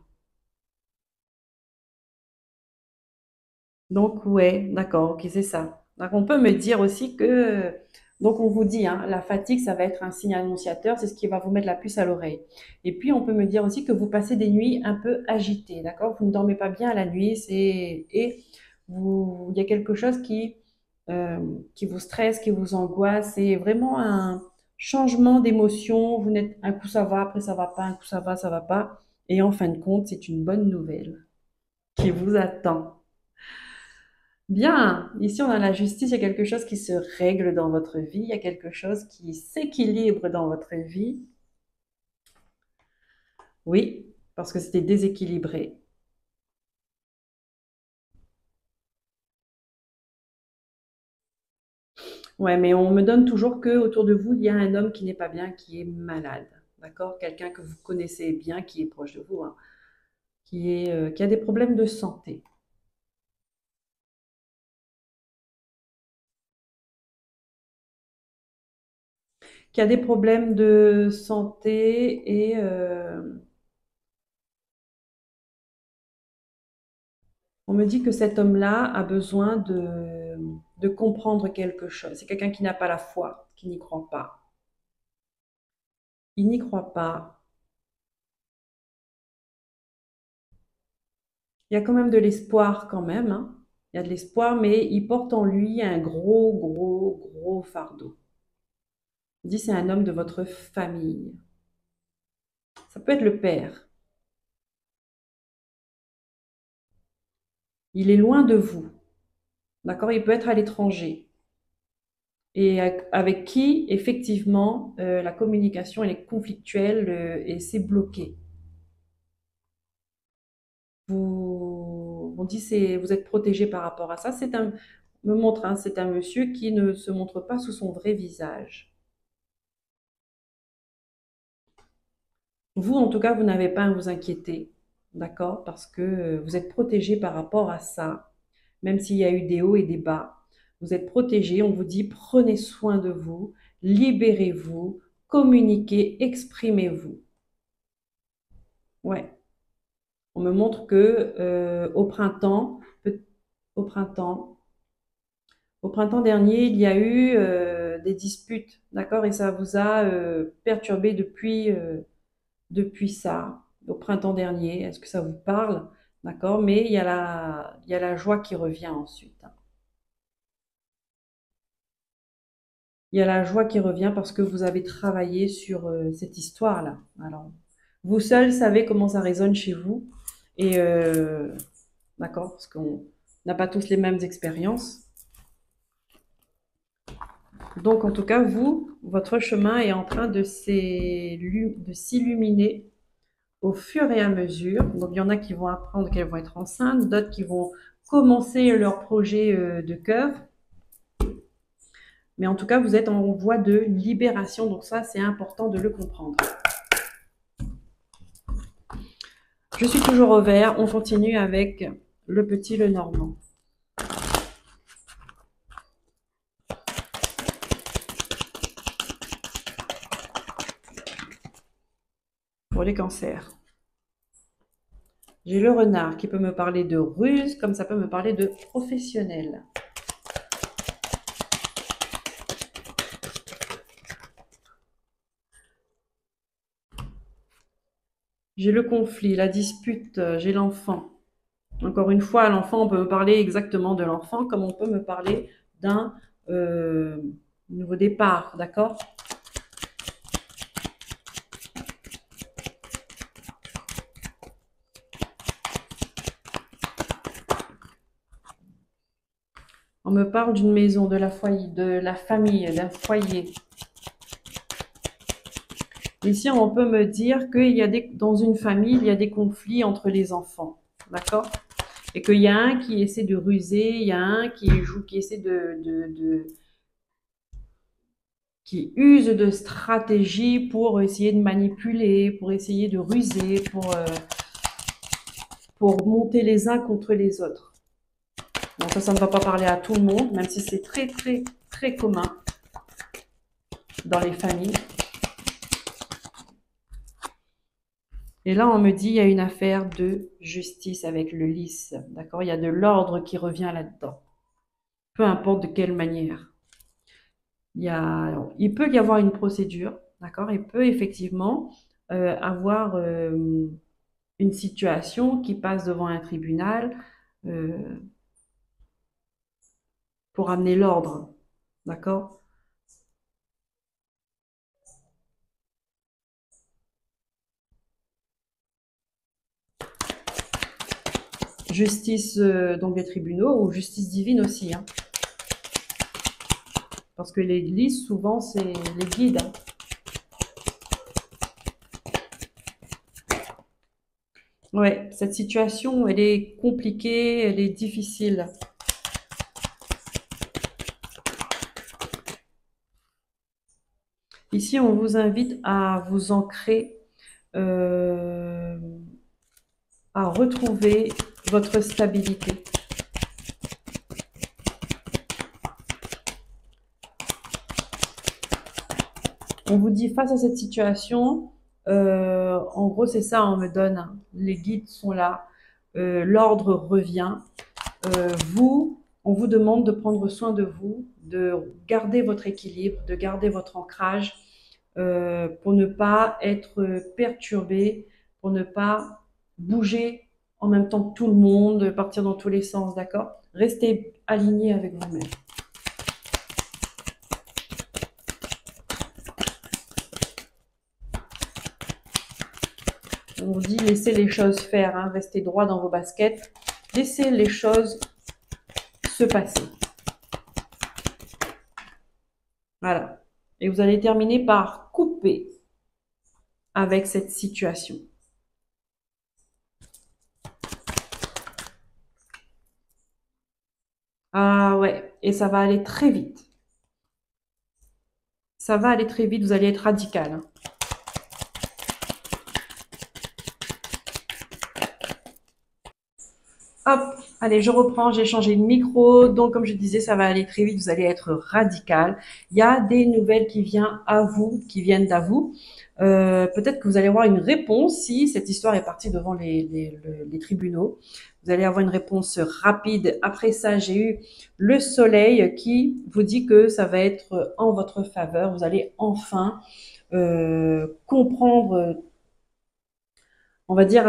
S1: Donc, ouais, d'accord, ok, c'est ça. Donc, on peut me dire aussi que, donc on vous dit, hein, la fatigue, ça va être un signe annonciateur, c'est ce qui va vous mettre la puce à l'oreille. Et puis, on peut me dire aussi que vous passez des nuits un peu agitées, d'accord? Vous ne dormez pas bien la nuit, et il y a quelque chose qui vous stresse, qui vous angoisse, c'est vraiment un changement d'émotion. Vous n'êtes, un coup ça va, après ça va pas, un coup ça va pas. Et en fin de compte, c'est une bonne nouvelle qui vous attend. Bien, ici on a la justice, il y a quelque chose qui se règle dans votre vie, il y a quelque chose qui s'équilibre dans votre vie. Oui, parce que c'était déséquilibré. Ouais, mais on me donne toujours que autour de vous, il y a un homme qui n'est pas bien, qui est malade. D'accord? Quelqu'un que vous connaissez bien, qui est proche de vous, hein, qui a des problèmes de santé. Qui a des problèmes de santé et on me dit que cet homme-là a besoin de comprendre quelque chose. C'est quelqu'un qui n'a pas la foi, qui n'y croit pas. Il n'y croit pas. Il y a quand même de l'espoir quand même, hein. Il y a de l'espoir, mais il porte en lui un gros fardeau. Il dit c'est un homme de votre famille. Ça peut être le père. Il est loin de vous. D'accord? Il peut être à l'étranger. Et avec qui, effectivement, la communication elle est conflictuelle et c'est bloqué. On dit vous êtes protégé par rapport à ça. Me montre, hein, c'est un monsieur qui ne se montre pas sous son vrai visage. Vous, en tout cas, vous n'avez pas à vous inquiéter, d'accord? Parce que vous êtes protégé par rapport à ça, même s'il y a eu des hauts et des bas. Vous êtes protégé, on vous dit prenez soin de vous, libérez-vous, communiquez, exprimez-vous. Ouais. On me montre que au printemps, au printemps dernier, il y a eu des disputes, d'accord? Et ça vous a perturbé depuis ça, au printemps dernier. Est-ce que ça vous parle? D'accord? Mais il y a la joie qui revient ensuite, hein. Il y a la joie qui revient parce que vous avez travaillé sur cette histoire-là. Alors, vous seul savez comment ça résonne chez vous. Et d'accord? Parce qu'on n'a pas tous les mêmes expériences. Donc, en tout cas, votre chemin est en train de s'illuminer au fur et à mesure. Donc, il y en a qui vont apprendre qu'elles vont être enceintes, d'autres qui vont commencer leur projet de cœur. Mais en tout cas, vous êtes en voie de libération. Donc, ça, c'est important de le comprendre. Je suis toujours au vert. On continue avec le petit le normand. Pour les cancers. J'ai le renard qui peut me parler de ruse, comme ça peut me parler de professionnel. J'ai le conflit, la dispute, j'ai l'enfant. Encore une fois, l'enfant, on peut me parler exactement de l'enfant comme on peut me parler d'un euh, nouveau départ, d'accord? On me parle d'une maison, de la famille, d'un foyer. Ici, on peut me dire dans une famille, il y a des conflits entre les enfants, d'accord? Et qu'il y a un qui essaie de ruser, il y a un qui essaie qui use de stratégies pour essayer de manipuler, pour essayer de ruser, pour monter les uns contre les autres. Donc ça ne va pas parler à tout le monde, même si c'est très, très, très commun dans les familles. Et là, on me dit, il y a une affaire de justice avec le lys, d'accord? Il y a de l'ordre qui revient là-dedans, peu importe de quelle manière. Il peut y avoir une procédure, d'accord? Il peut effectivement avoir une situation qui passe devant un tribunal euh, pour amener l'ordre, d'accord? Justice donc des tribunaux ou justice divine aussi, hein, parce que l'Église souvent c'est les guides, hein. Ouais, cette situation elle est compliquée, elle est difficile. Ici, on vous invite à vous ancrer, euh, à retrouver votre stabilité. On vous dit face à cette situation, en gros c'est ça, on me donne, hein. Les guides sont là, l'ordre revient. On vous demande de prendre soin de vous, de garder votre équilibre, de garder votre ancrage pour ne pas être perturbé, pour ne pas bouger en même temps que tout le monde, partir dans tous les sens, d'accord? Restez aligné avec vous-même. On vous dit laissez les choses faire, hein, restez droit dans vos baskets, laissez les choses se passer. Voilà. Et vous allez terminer par couper avec cette situation. Ah ouais, et ça va aller très vite. Ça va aller très vite, vous allez être radical, hein. Hop, allez, je reprends, j'ai changé de micro. Donc, comme je disais, ça va aller très vite, vous allez être radical. Il y a des nouvelles qui viennent à vous. Peut-être que vous allez avoir une réponse si cette histoire est partie devant les tribunaux. Vous allez avoir une réponse rapide. Après ça, j'ai eu le soleil qui vous dit que ça va être en votre faveur. Vous allez enfin comprendre, on va dire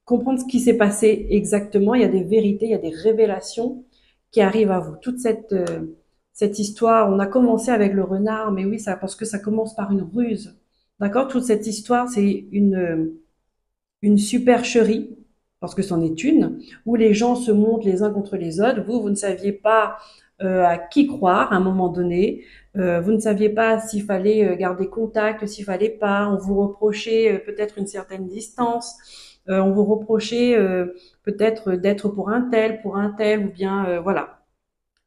S1: comprendre ce qui s'est passé exactement. Il y a des vérités, il y a des révélations qui arrivent à vous. Cette histoire, on a commencé avec le renard, mais oui, ça, parce que ça commence par une ruse. D'accord? Toute cette histoire, c'est une supercherie, parce que c'en est une, où les gens se montent les uns contre les autres. Vous ne saviez pas à qui croire à un moment donné. Vous ne saviez pas s'il fallait garder contact, s'il fallait pas. On vous reprochait peut-être une certaine distance. On vous reprochait peut-être d'être pour un tel, ou bien voilà.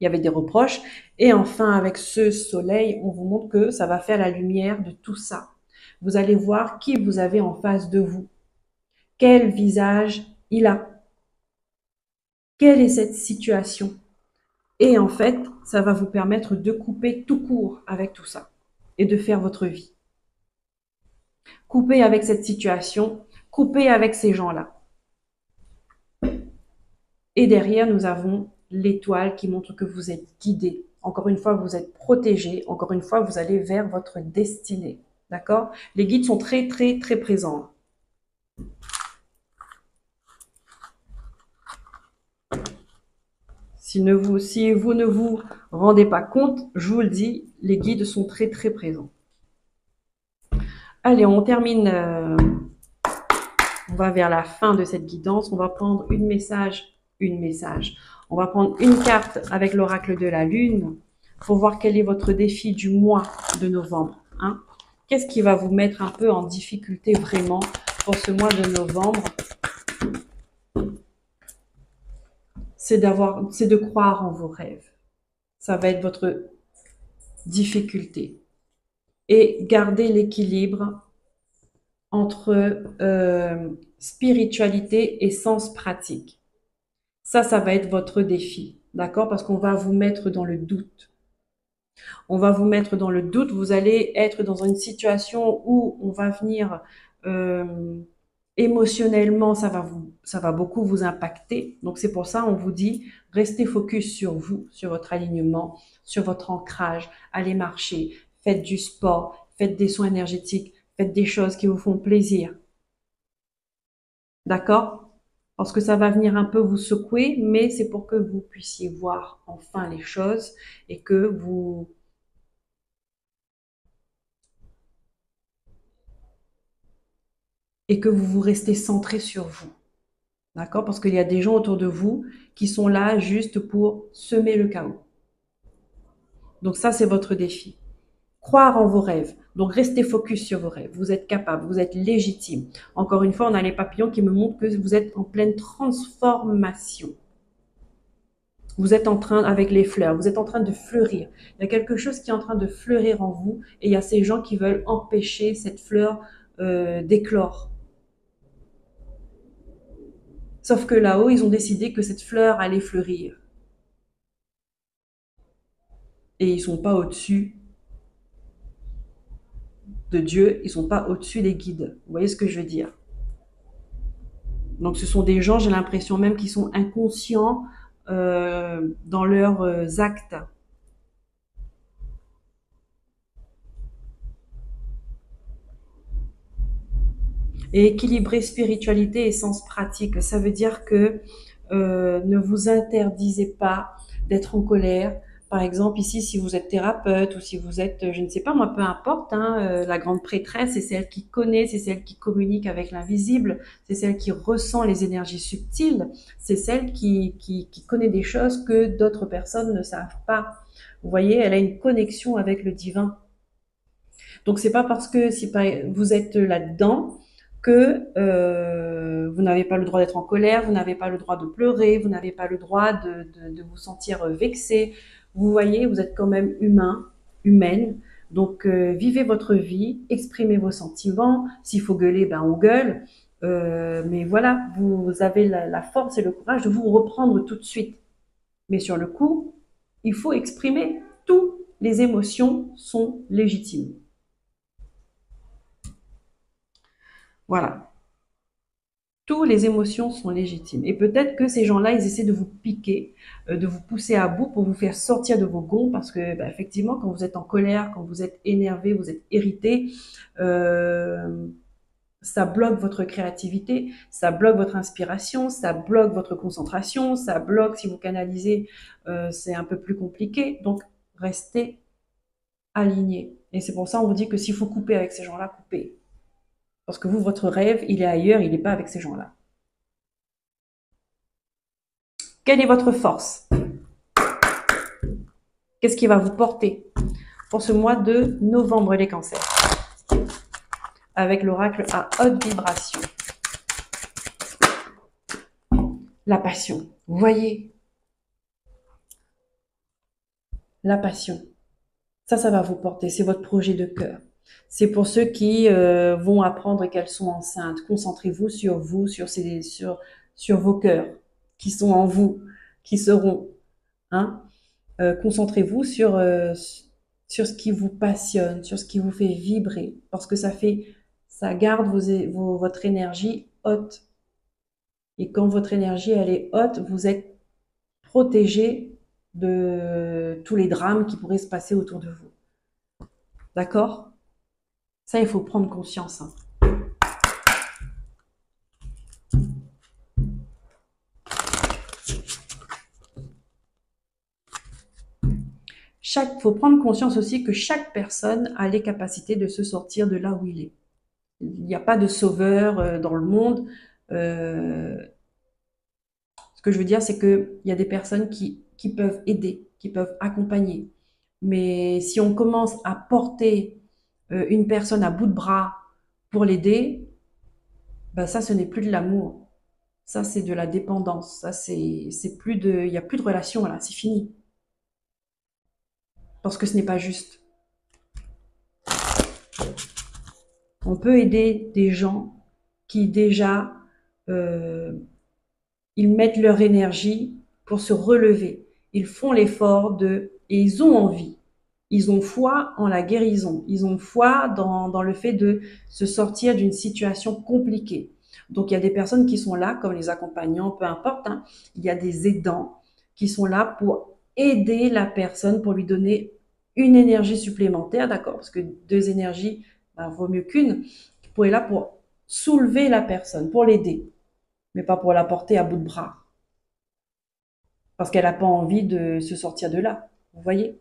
S1: Il y avait des reproches. Et enfin, avec ce soleil, on vous montre que ça va faire la lumière de tout ça. Vous allez voir qui vous avez en face de vous. Quel visage il a? Quelle est cette situation? Et en fait, ça va vous permettre de couper tout court avec tout ça et de faire votre vie. Couper avec cette situation, couper avec ces gens-là. Et derrière, nous avons l'étoile qui montre que vous êtes guidé. Encore une fois, vous êtes protégé. Encore une fois, vous allez vers votre destinée. D'accord? Les guides sont très, très, très présents. Si vous ne vous rendez pas compte, je vous le dis, les guides sont très très présents. Allez, on termine, on va vers la fin de cette guidance. On va prendre une message. On va prendre une carte avec l'oracle de la lune pour voir quel est votre défi du mois de novembre. Hein. Qu'est-ce qui va vous mettre un peu en difficulté vraiment pour ce mois de novembre? C'est de croire en vos rêves. Ça va être votre difficulté. Et garder l'équilibre entre spiritualité et sens pratique. Ça va être votre défi, d'accord? Parce qu'on va vous mettre dans le doute. On va vous mettre dans le doute, vous allez être dans une situation où on va venir émotionnellement, ça va beaucoup vous impacter. Donc c'est pour ça on vous dit restez focus sur vous, sur votre alignement, sur votre ancrage, allez marcher, faites du sport, faites des soins énergétiques, faites des choses qui vous font plaisir. D'accord? Parce que ça va venir un peu vous secouer, mais c'est pour que vous puissiez voir enfin les choses et que vous vous restez centré sur vous. D'accord? Parce qu'il y a des gens autour de vous qui sont là juste pour semer le chaos. Donc ça, c'est votre défi. Croire en vos rêves. Donc restez focus sur vos rêves. Vous êtes capable, vous êtes légitime. Encore une fois, on a les papillons qui me montrent que vous êtes en pleine transformation. Vous êtes en train, avec les fleurs, vous êtes en train de fleurir. Il y a quelque chose qui est en train de fleurir en vous et il y a ces gens qui veulent empêcher cette fleur d'éclore. Sauf que là-haut, ils ont décidé que cette fleur allait fleurir. Et ils ne sont pas au-dessus de Dieu, ils ne sont pas au-dessus des guides. Vous voyez ce que je veux dire? Donc ce sont des gens, j'ai l'impression même qu'ils sont inconscients dans leurs actes. Et équilibrer spiritualité et sens pratique, ça veut dire que ne vous interdisez pas d'être en colère. Par exemple, ici, si vous êtes thérapeute ou si vous êtes, je ne sais pas moi, peu importe, hein, la grande prêtresse, c'est celle qui connaît, c'est celle qui communique avec l'invisible, c'est celle qui ressent les énergies subtiles, c'est celle qui connaît des choses que d'autres personnes ne savent pas. Vous voyez, elle a une connexion avec le divin. Donc, c'est pas parce que si vous êtes là-dedans que vous n'avez pas le droit d'être en colère, vous n'avez pas le droit de pleurer, vous n'avez pas le droit de vous sentir vexé. Vous voyez, vous êtes quand même humain, humaine. Donc, vivez votre vie, exprimez vos sentiments. S'il faut gueuler, ben on gueule. Mais voilà, vous avez la force et le courage de vous reprendre tout de suite. Mais sur le coup, il faut exprimer. Toutes les émotions sont légitimes. Voilà. Toutes les émotions sont légitimes. Et peut-être que ces gens-là, ils essaient de vous piquer, de vous pousser à bout pour vous faire sortir de vos gonds parce que, bah, effectivement, quand vous êtes en colère, quand vous êtes énervé, vous êtes irrité, ça bloque votre créativité, ça bloque votre inspiration, ça bloque votre concentration, ça bloque si vous canalisez, c'est un peu plus compliqué. Donc, restez aligné. Et c'est pour ça on vous dit que s'il faut couper avec ces gens-là, coupez. Parce que vous, votre rêve, il est ailleurs, il n'est pas avec ces gens-là. Quelle est votre force? Qu'est-ce qui va vous porter pour ce mois de novembre, les cancers? Avec l'oracle à haute vibration. La passion. Vous voyez? La passion. Ça va vous porter. C'est votre projet de cœur. C'est pour ceux qui vont apprendre qu'elles sont enceintes. Concentrez-vous sur vous, sur vos cœurs qui sont en vous, qui seront. Hein? Concentrez-vous sur ce qui vous passionne, sur ce qui vous fait vibrer, parce que ça garde votre énergie haute. Et quand votre énergie elle est haute, vous êtes protégé de tous les drames qui pourraient se passer autour de vous. D'accord? Ça, il faut prendre conscience. Hein. faut prendre conscience aussi que chaque personne a les capacités de se sortir de là où il est. Il n'y a pas de sauveur dans le monde. Euh, Ce que je veux dire, c'est qu'il y a des personnes qui peuvent aider, qui peuvent accompagner. Mais si on commence à porter une personne à bout de bras pour l'aider, ben ça, ce n'est plus de l'amour. Ça, c'est de la dépendance. Ça, c'est plus de, il n'y a plus de relation là, c'est fini. Parce que ce n'est pas juste. On peut aider des gens qui déjà, euh, ils mettent leur énergie pour se relever. Ils font l'effort et ils ont envie. Ils ont foi en la guérison. Ils ont foi dans le fait de se sortir d'une situation compliquée. Donc, il y a des personnes qui sont là, comme les accompagnants, peu importe, hein. Il y a des aidants qui sont là pour aider la personne, pour lui donner une énergie supplémentaire, d'accord? Parce que deux énergies, ben, vaut mieux qu'une. Pour être là pour soulever la personne, pour l'aider, mais pas pour la porter à bout de bras. Parce qu'elle n'a pas envie de se sortir de là. Vous voyez?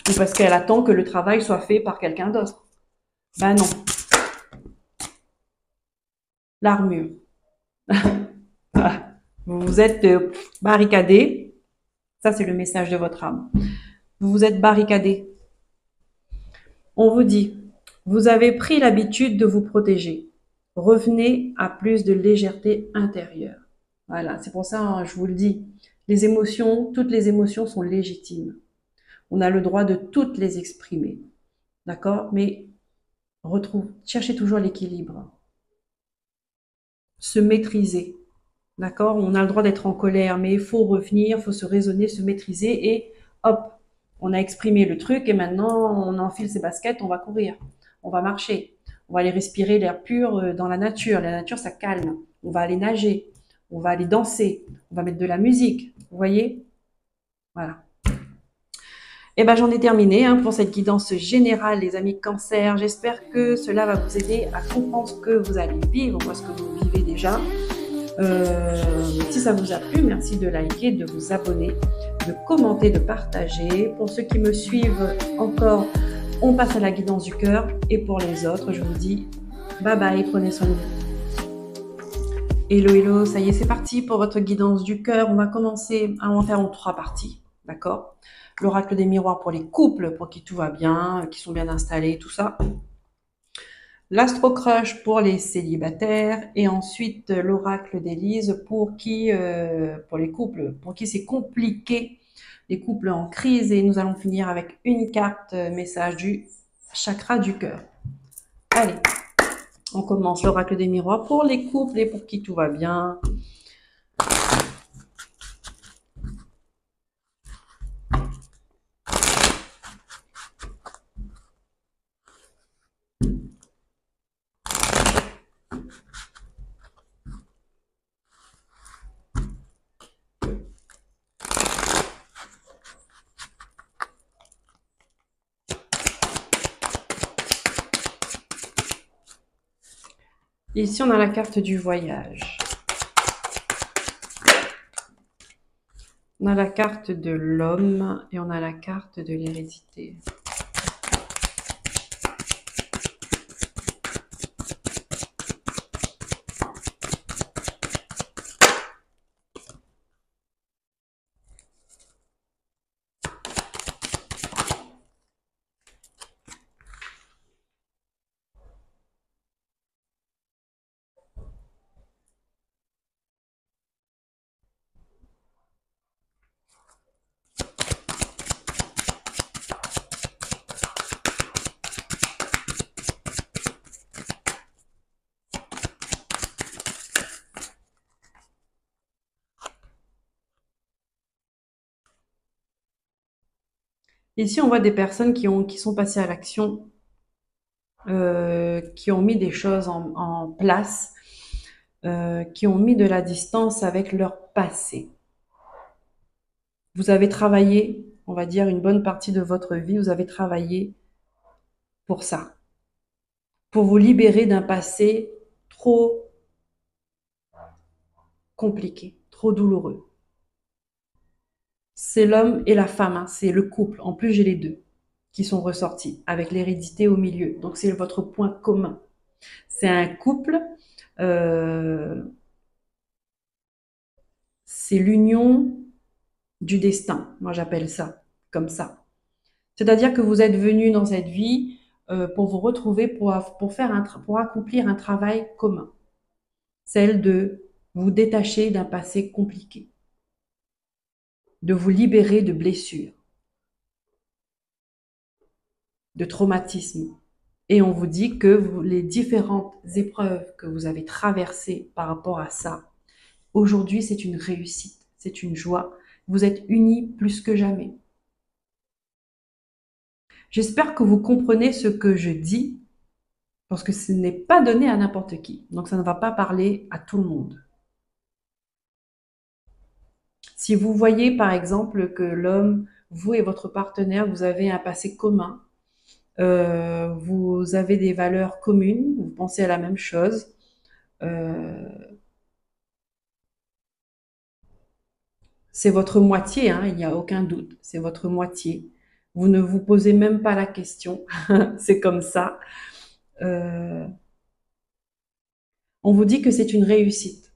S1: Ou parce qu'elle attend que le travail soit fait par quelqu'un d'autre. Ben non. L'armure. Vous vous êtes barricadé. Ça, c'est le message de votre âme. Vous vous êtes barricadé. On vous dit, vous avez pris l'habitude de vous protéger. Revenez à plus de légèreté intérieure. Voilà, c'est pour ça, hein, je vous le dis. Les émotions, toutes les émotions sont légitimes. On a le droit de toutes les exprimer. D'accord? Mais cherchez toujours l'équilibre. Se maîtriser. D'accord? On a le droit d'être en colère, mais il faut revenir, il faut se raisonner, se maîtriser et hop, on a exprimé le truc et maintenant on enfile ses baskets, on va courir, on va marcher, on va aller respirer l'air pur dans la nature. La nature, ça calme. On va aller nager, on va aller danser, on va mettre de la musique. Vous voyez? Voilà. Et ben j'en ai terminé hein, pour cette guidance générale, les amis Cancer. J'espère que cela va vous aider à comprendre ce que vous allez vivre, ou ce que vous vivez déjà. Si ça vous a plu, merci de liker, de vous abonner, de commenter, de partager. Pour ceux qui me suivent encore, on passe à la guidance du cœur. Et pour les autres, je vous dis bye bye, prenez soin de vous. Hello, hello, ça y est, c'est parti pour votre guidance du cœur. On va commencer à en faire en 3 parties, d'accord? L'oracle des miroirs pour les couples, pour qui tout va bien, qui sont bien installés, tout ça. L'Astro Crush pour les célibataires et ensuite l'oracle d'Élise pour les couples, pour qui c'est compliqué, les couples en crise. Et nous allons finir avec une carte message du chakra du cœur. Allez, on commence l'oracle des miroirs pour les couples et pour qui tout va bien. Ici, on a la carte du voyage. On a la carte de l'homme et on a la carte de l'hérédité. Ici, on voit des personnes qui sont passées à l'action, qui ont mis des choses en place, qui ont mis de la distance avec leur passé. Vous avez travaillé, on va dire, une bonne partie de votre vie, vous avez travaillé pour ça, pour vous libérer d'un passé trop compliqué, trop douloureux. c'est l'homme et la femme, hein, c'est le couple. En plus, j'ai les deux qui sont ressortis, avec l'hérédité au milieu. Donc, c'est votre point commun. C'est un couple, euh, c'est l'union du destin. Moi, j'appelle ça comme ça. C'est-à-dire que vous êtes venu dans cette vie pour vous retrouver, pour accomplir un travail commun. Celle de vous détacher d'un passé compliqué, de vous libérer de blessures, de traumatismes. Et on vous dit que les différentes épreuves que vous avez traversées par rapport à ça, aujourd'hui, c'est une réussite, c'est une joie. Vous êtes unis plus que jamais. J'espère que vous comprenez ce que je dis, parce que ce n'est pas donné à n'importe qui. Donc, ça ne va pas parler à tout le monde. Si vous voyez, par exemple, que l'homme, vous et votre partenaire, vous avez un passé commun, vous avez des valeurs communes, vous pensez à la même chose, euh, c'est votre moitié, hein, il n'y a aucun doute, c'est votre moitié. Vous ne vous posez même pas la question, c'est comme ça. Euh, on vous dit que c'est une réussite.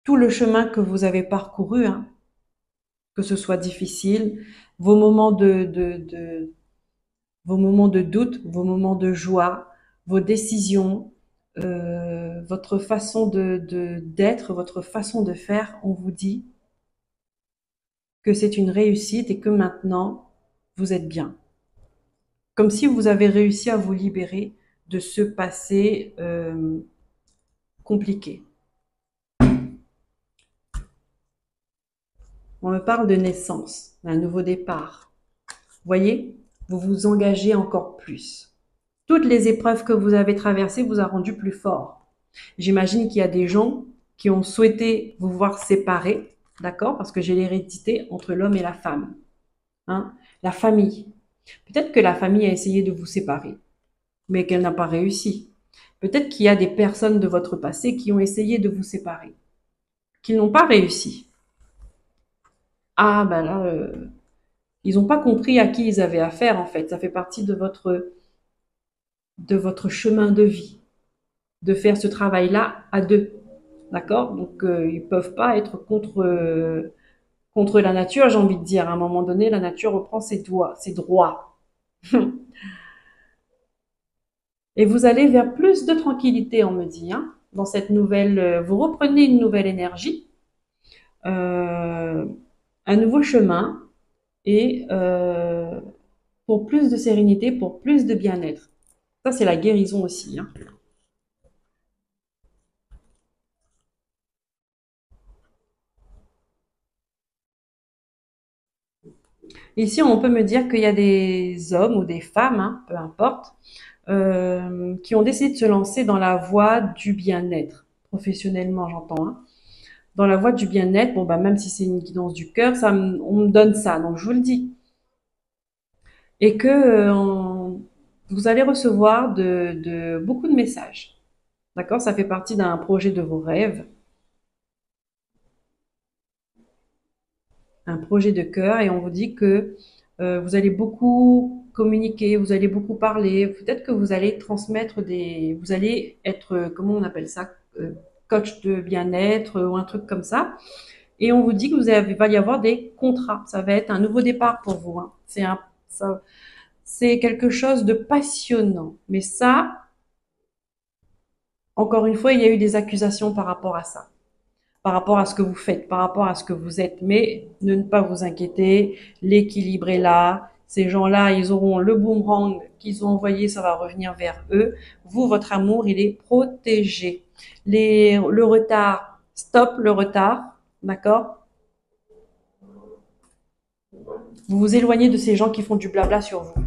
S1: Tout le chemin que vous avez parcouru, hein, que ce soit difficile, vos moments vos moments de doute, vos moments de joie, vos décisions, votre façon d'être, votre façon de faire, on vous dit que c'est une réussite et que maintenant, vous êtes bien. Comme si vous avez réussi à vous libérer de ce passé compliqué. On me parle de naissance, d'un nouveau départ. Voyez, vous vous engagez encore plus. Toutes les épreuves que vous avez traversées vous a rendu plus fort. J'imagine qu'il y a des gens qui ont souhaité vous voir séparés, d'accord? Parce que j'ai l'hérédité entre l'homme et la femme. Hein? La famille. Peut-être que la famille a essayé de vous séparer, mais qu'elle n'a pas réussi. Peut-être qu'il y a des personnes de votre passé qui ont essayé de vous séparer, qui n'ont pas réussi. Ah, ben là, ils n'ont pas compris à qui ils avaient affaire, en fait. Ça fait partie de votre chemin de vie, de faire ce travail-là à deux. D'accord? Donc, ils peuvent pas être contre la nature, j'ai envie de dire. À un moment donné, la nature reprend ses droits. Et vous allez vers plus de tranquillité, on me dit, hein, dans cette nouvelle. Vous reprenez une nouvelle énergie, un nouveau chemin, et pour plus de sérénité, pour plus de bien-être. Ça, c'est la guérison aussi, hein. Ici, on peut me dire qu'il y a des hommes ou des femmes, hein, peu importe, qui ont décidé de se lancer dans la voie du bien-être, professionnellement, j'entends, hein. Dans la voie du bien-être, bon, bah, même si c'est une guidance du cœur, on me donne ça, donc je vous le dis. Et que vous allez recevoir beaucoup de messages. D'accord? Ça fait partie d'un projet de vos rêves, un projet de cœur, et on vous dit que vous allez beaucoup communiquer, vous allez beaucoup parler, peut-être que vous allez transmettre vous allez être, comment on appelle ça, coach de bien-être ou un truc comme ça. Et on vous dit que va y avoir des contrats. Ça va être un nouveau départ pour vous, hein. C'est quelque chose de passionnant. Mais ça, encore une fois, il y a eu des accusations par rapport à ça, par rapport à ce que vous faites, par rapport à ce que vous êtes. Mais ne pas vous inquiéter, l'équilibre est là. Ces gens-là, ils auront le boomerang qu'ils ont envoyé, ça va revenir vers eux. Vous, votre amour, il est protégé. Le retard, stop le retard, d'accord? Vous vous éloignez de ces gens qui font du blabla sur vous.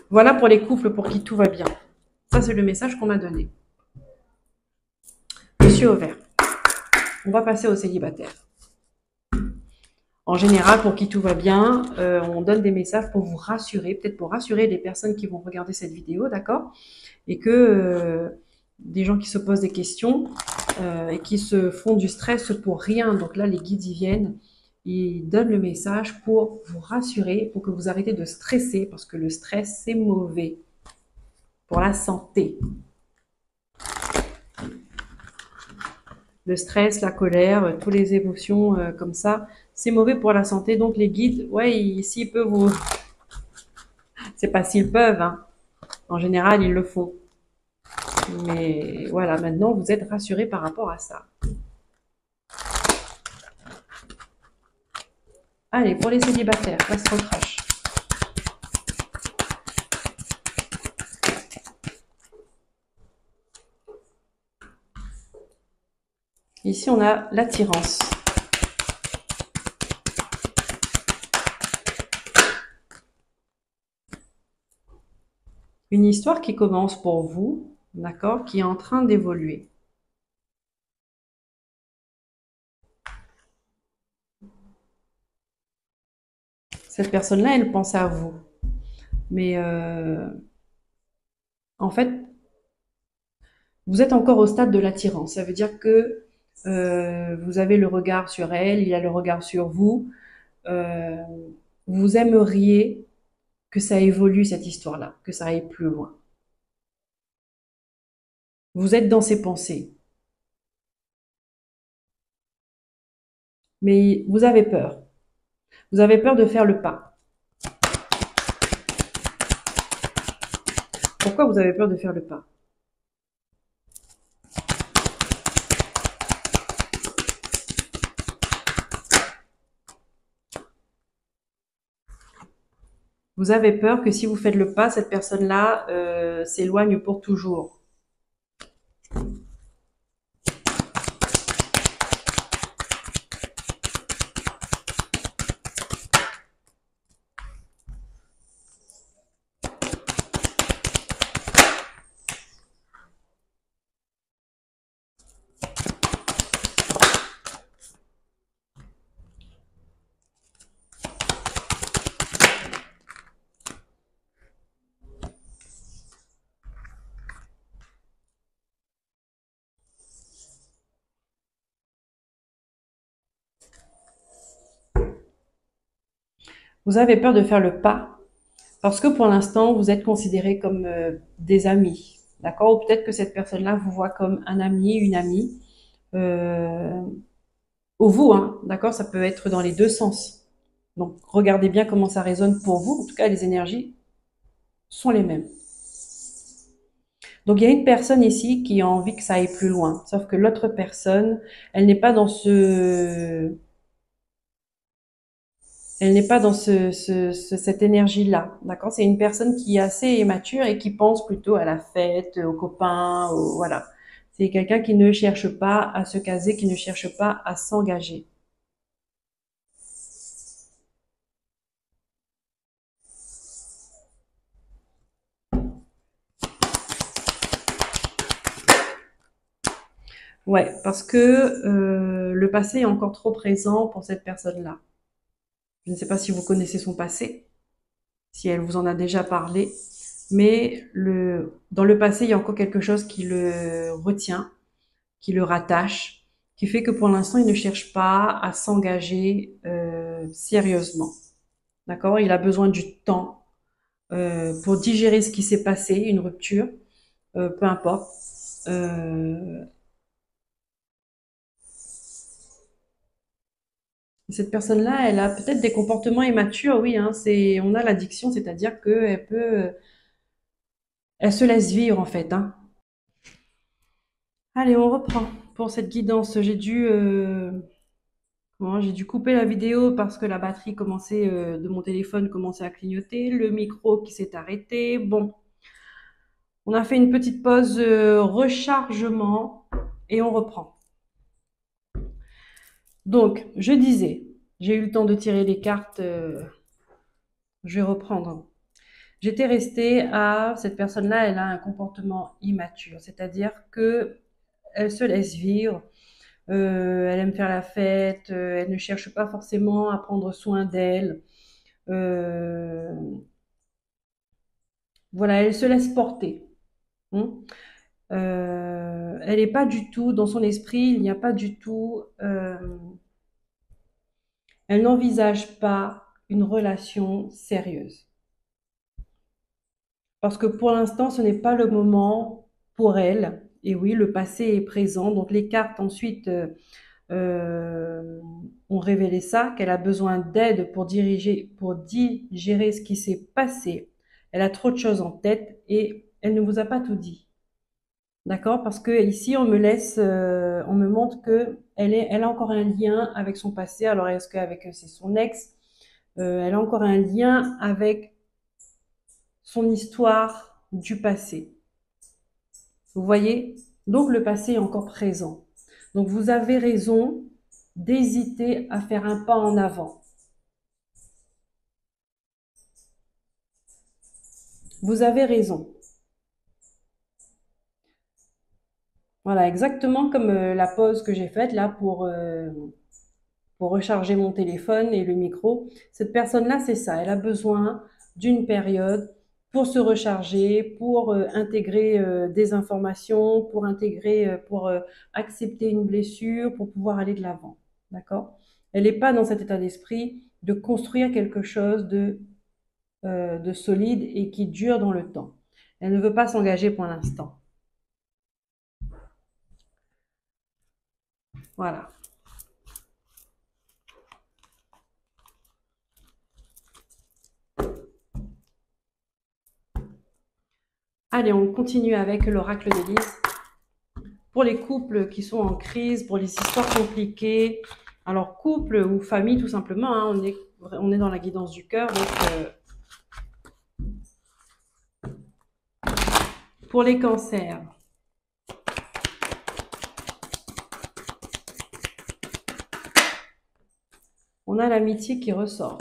S1: Voilà pour les couples pour qui tout va bien. Ça, c'est le message qu'on m'a donné. Monsieur au vert. On va passer aux célibataires. En général, pour qui tout va bien, on donne des messages pour vous rassurer, peut-être pour rassurer les personnes qui vont regarder cette vidéo, d'accord? Et que des gens qui se posent des questions, et qui se font du stress pour rien. Donc là, les guides, ils viennent, ils donnent le message pour vous rassurer, pour que vous arrêtez de stresser, parce que le stress, c'est mauvais pour la santé. Le stress, la colère, toutes les émotions comme ça, c'est mauvais pour la santé. Donc les guides, ouais, s'ils peuvent vous... C'est pas s'ils peuvent, hein. En général, ils le font. Mais voilà, maintenant, vous êtes rassurés par rapport à ça. Allez, pour les célibataires, reste recrache. Ici, on a l'attirance. Une histoire qui commence pour vous, d'accord, qui est en train d'évoluer. Cette personne-là, elle pense à vous. Mais en fait, vous êtes encore au stade de l'attirance. Ça veut dire que vous avez le regard sur elle, il a le regard sur vous. Euh, vous aimeriez que ça évolue, cette histoire-là, que ça aille plus loin. Vous êtes dans ses pensées. Mais vous avez peur. Vous avez peur de faire le pas. Pourquoi vous avez peur de faire le pas? Vous avez peur que si vous faites le pas, cette personne-là s'éloigne pour toujours. Vous avez peur de faire le pas parce que pour l'instant, vous êtes considérés comme des amis. D'accord? Ou peut-être que cette personne-là vous voit comme un ami, une amie. Euh, ou vous, hein, d'accord? Ça peut être dans les deux sens. Donc, regardez bien comment ça résonne pour vous. En tout cas, les énergies sont les mêmes. Donc, il y a une personne ici qui a envie que ça aille plus loin. Sauf que l'autre personne, elle n'est pas dans cette énergie-là, d'accord? C'est une personne qui est assez immature et qui pense plutôt à la fête, aux copains, voilà. C'est quelqu'un qui ne cherche pas à se caser, qui ne cherche pas à s'engager. Ouais, parce que le passé est encore trop présent pour cette personne-là. Je ne sais pas si vous connaissez son passé, si elle vous en a déjà parlé, mais dans le passé, il y a encore quelque chose qui le retient, qui le rattache, qui fait que pour l'instant, il ne cherche pas à s'engager sérieusement. D'accord? Il a besoin du temps pour digérer ce qui s'est passé, une rupture, peu importe. Euh, Cette personne-là, elle a peut-être des comportements immatures, oui, hein, on a l'addiction, c'est-à-dire qu'elle peut, elle se laisse vivre en fait, hein. Allez, on reprend pour cette guidance. J'ai dû couper la vidéo parce que la batterie de mon téléphone commençait à clignoter, le micro qui s'est arrêté. Bon, on a fait une petite pause rechargement et on reprend. Donc, je disais, j'ai eu le temps de tirer les cartes. Je vais reprendre. J'étais restée à cette personne-là, elle a un comportement immature, c'est-à-dire que elle se laisse vivre, elle aime faire la fête, elle ne cherche pas forcément à prendre soin d'elle. Euh, voilà, elle se laisse porter. Hein. elle n'est pas du tout, dans son esprit, il n'y a pas du tout, elle n'envisage pas une relation sérieuse. Parce que pour l'instant, ce n'est pas le moment pour elle. Et oui, le passé est présent. Donc les cartes ensuite euh, ont révélé ça, qu'elle a besoin d'aide pour digérer ce qui s'est passé. Elle a trop de choses en tête et elle ne vous a pas tout dit. D'accord? Parce que ici, on me montre que elle a encore un lien avec son passé. Alors, est-ce qu'avec c'est son ex? Elle a encore un lien avec son histoire du passé. Vous voyez? Donc, le passé est encore présent. Donc, vous avez raison d'hésiter à faire un pas en avant. Vous avez raison. Voilà, exactement comme la pause que j'ai faite là pour recharger mon téléphone et le micro. Cette personne-là, c'est ça. Elle a besoin d'une période pour se recharger, pour intégrer des informations, pour accepter une blessure, pour pouvoir aller de l'avant. D'accord? Elle n'est pas dans cet état d'esprit de construire quelque chose de solide et qui dure dans le temps. Elle ne veut pas s'engager pour l'instant. Voilà. Allez, on continue avec l'oracle d'Élise. Pour les couples qui sont en crise, pour les histoires compliquées, alors couple ou famille tout simplement, hein, on est dans la guidance du cœur. Donc, pour les cancers, on a l'amitié qui ressort.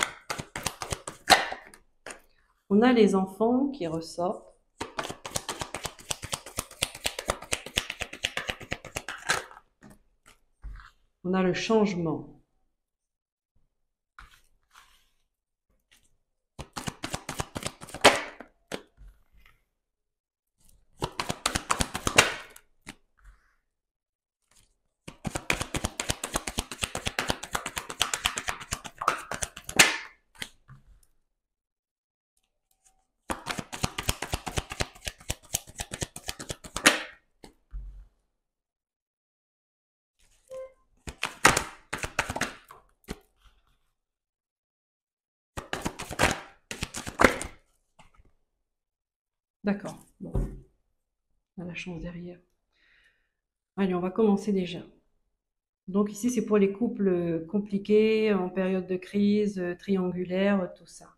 S1: On a les enfants qui ressortent. On a le changement. D'accord. Bon, on a la chance derrière. Allez, on va commencer déjà. Donc ici, c'est pour les couples compliqués, en période de crise, triangulaire, tout ça.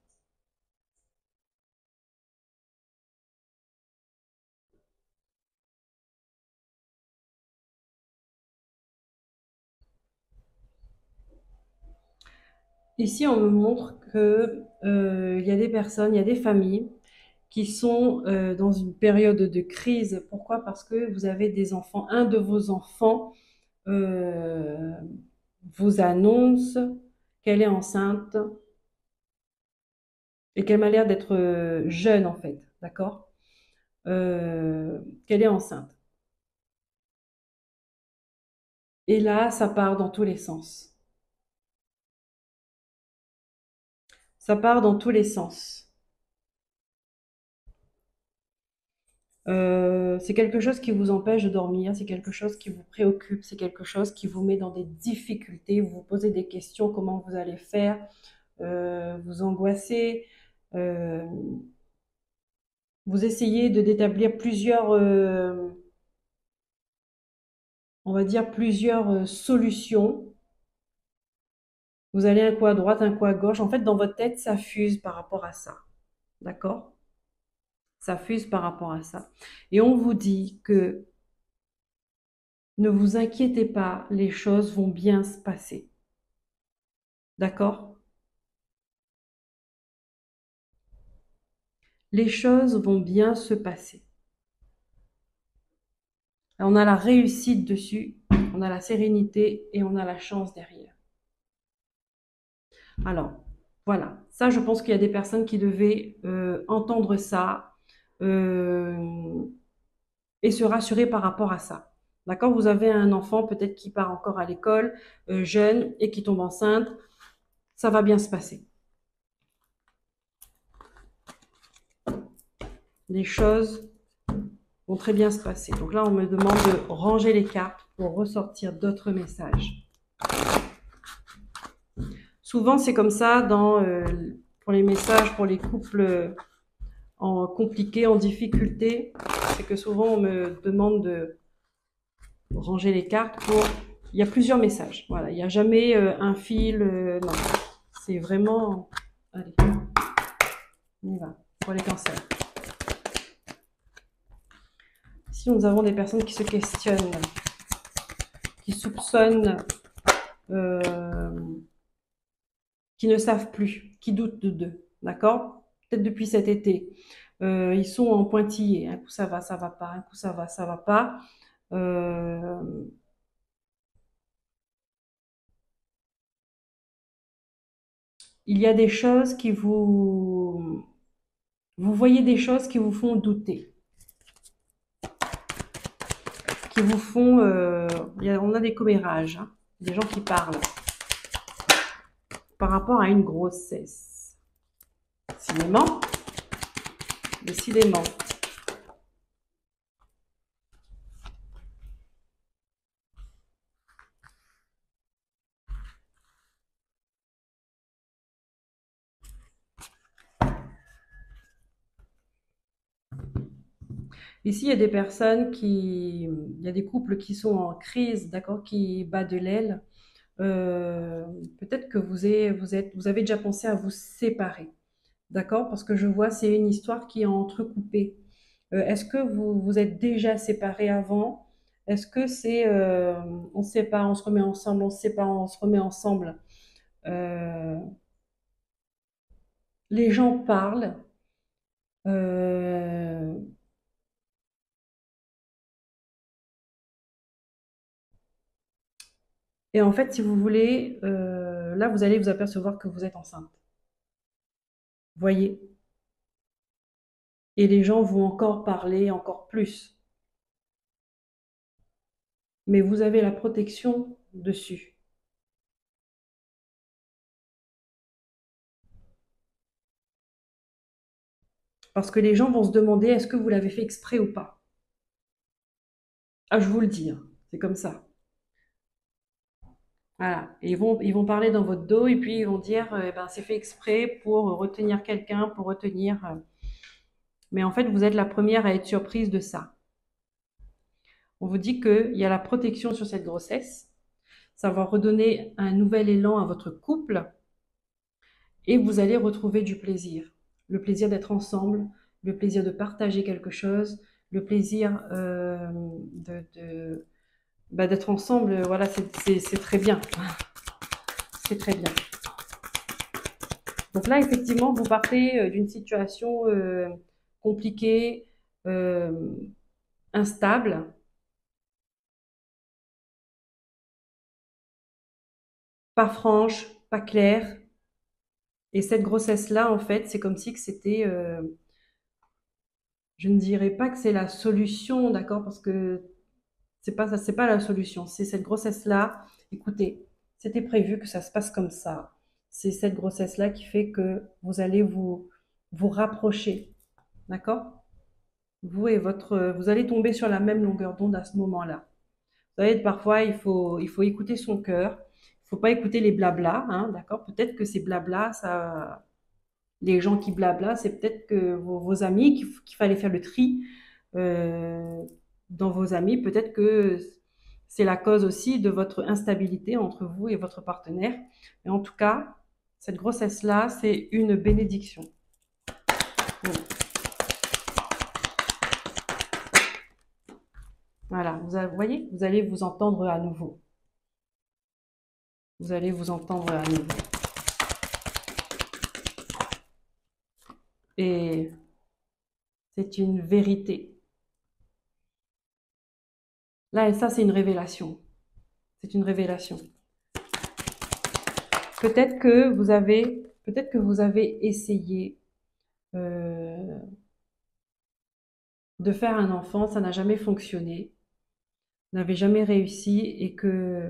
S1: Ici, on me montre que il y a des personnes, il y a des familles qui sont dans une période de crise. Pourquoi? Parce que vous avez des enfants. Un de vos enfants euh, vous annonce qu'elle est enceinte et qu'elle m'a l'air d'être jeune en fait, d'accord? Qu'elle est enceinte. Et là, ça part dans tous les sens. Ça part dans tous les sens. C'est quelque chose qui vous empêche de dormir, c'est quelque chose qui vous préoccupe, c'est quelque chose qui vous met dans des difficultés, vous vous posez des questions, comment vous allez faire, vous angoissez, euh, vous essayez de d'établir plusieurs, on va dire plusieurs solutions. Vous allez un coup à droite, un coup à gauche. En fait, dans votre tête, ça fuse par rapport à ça. D'accord? Ça fuse par rapport à ça. Et on vous dit que ne vous inquiétez pas, les choses vont bien se passer. D'accord? Les choses vont bien se passer. On a la réussite dessus, on a la sérénité et on a la chance derrière. Alors, voilà. Ça, je pense qu'il y a des personnes qui devaient entendre ça euh, et se rassurer par rapport à ça. D'accord? Vous avez un enfant peut-être qui part encore à l'école, jeune, et qui tombe enceinte. Ça va bien se passer. Les choses vont très bien se passer. Donc là, on me demande de ranger les cartes pour ressortir d'autres messages. Souvent, c'est comme ça pour les messages, pour les couples en compliqués, en difficulté. C'est que souvent, on me demande de ranger les cartes pour... Il y a plusieurs messages. Voilà, il n'y a jamais un fil. Non, c'est vraiment... Allez, on y va pour les cancers. Ici, nous avons des personnes qui se questionnent, qui soupçonnent, qui ne savent plus, qui doutent d'eux, d'accord? Peut-être depuis cet été. Ils sont en pointillé. Un coup ça va pas. Un coup ça va pas. Il y a des choses qui vous voyez des choses qui vous font douter, qui vous font, on a des commérages, hein, des gens qui parlent par rapport à une grossesse. Décidément, décidément. Ici, il y a des il y a des couples qui sont en crise, d'accord, qui battent de l'aile. Peut-être que vous avez déjà pensé à vous séparer, d'accord? Parce que je vois, c'est une histoire qui est entrecoupée. Est-ce que vous êtes déjà séparés avant? Est-ce que c'est on se sépare, on se remet ensemble, on se sépare, on se remet ensemble? Euh, les gens parlent. euh, et en fait, si vous voulez, là, vous allez vous apercevoir que vous êtes enceinte. Voyez? Et les gens vont encore parler encore plus. Mais vous avez la protection dessus. Parce que les gens vont se demander est-ce que vous l'avez fait exprès ou pas. Ah, je vous le dis, hein, c'est comme ça. Voilà. Et ils vont parler dans votre dos et puis ils vont dire eh ben, c'est fait exprès pour retenir quelqu'un, pour retenir. Mais en fait, vous êtes la première à être surprise de ça. On vous dit qu'il y a la protection sur cette grossesse. Ça va redonner un nouvel élan à votre couple et vous allez retrouver du plaisir. Le plaisir d'être ensemble, le plaisir de partager quelque chose, le plaisir d'être ensemble. Voilà, c'est très bien. C'est très bien. Donc là, effectivement, vous partez d'une situation compliquée, euh, instable, pas franche, pas claire. Et cette grossesse-là, en fait, c'est comme si que c'était, je ne dirais pas que c'est la solution, d'accord, parce que c'est pas ça, c'est pas la solution. C'est cette grossesse-là. Écoutez, c'était prévu que ça se passe comme ça. C'est cette grossesse-là qui fait que vous allez vous rapprocher, d'accord? Vous allez tomber sur la même longueur d'onde à ce moment-là. Vous savez, parfois, il faut écouter son cœur. Il faut pas écouter les blablas, hein, d'accord? Peut-être que ces blablas, les gens qui blabla, c'est peut-être que vos amis, qu'il fallait faire le tri euh, dans vos amis. Peut-être que c'est la cause aussi de votre instabilité entre vous et votre partenaire. Mais en tout cas, cette grossesse-là, c'est une bénédiction. Bon. Voilà, vous voyez, vous allez vous entendre à nouveau. Vous allez vous entendre à nouveau. Et c'est une vérité. Là, et ça, c'est une révélation. C'est une révélation. Peut-être que vous avez essayé euh, de faire un enfant, ça n'a jamais fonctionné. n'avez jamais réussi et que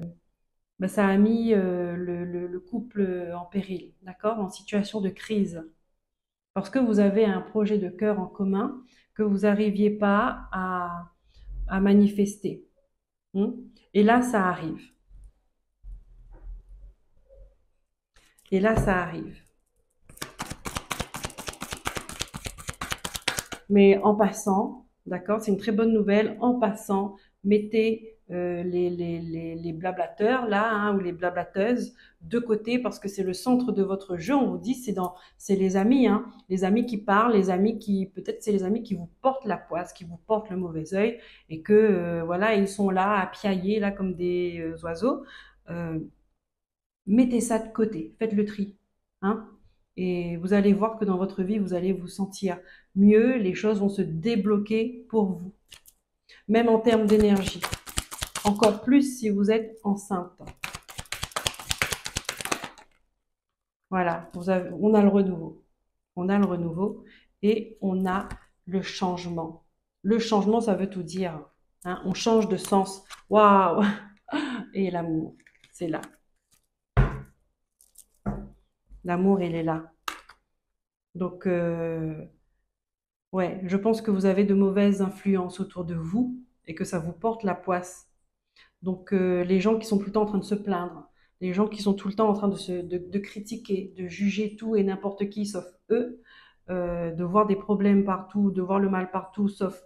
S1: ben, ça a mis le couple en péril, d'accord? En situation de crise. Parce que vous avez un projet de cœur en commun que vous n'arriviez pas à manifester. Hmm. Et là, ça arrive. Et là, ça arrive. Mais en passant, d'accord, c'est une très bonne nouvelle. En passant, mettez les blablateurs là, hein, ou les blablateuses de côté parce que c'est le centre de votre jeu. On vous dit, c'est les amis, hein, les amis qui parlent, les amis qui, peut-être c'est les amis qui vous portent la poisse, qui vous portent le mauvais œil et que voilà, ils sont là à piailler là comme des oiseaux. Euh, Mettez ça de côté, faites le tri, hein, et vous allez voir que dans votre vie, vous allez vous sentir mieux, les choses vont se débloquer pour vous, même en termes d'énergie. Encore plus si vous êtes enceinte. Voilà, on a le renouveau. On a le renouveau et on a le changement. Le changement, ça veut tout dire, hein, on change de sens. Waouh! Et l'amour, c'est là. L'amour, il est là. Donc, ouais, je pense que vous avez de mauvaises influences autour de vous et que ça vous porte la poisse. Donc, les gens qui sont tout le temps en train de se plaindre, les gens qui sont tout le temps en train de critiquer, de juger tout et n'importe qui sauf eux, de voir des problèmes partout, de voir le mal partout sauf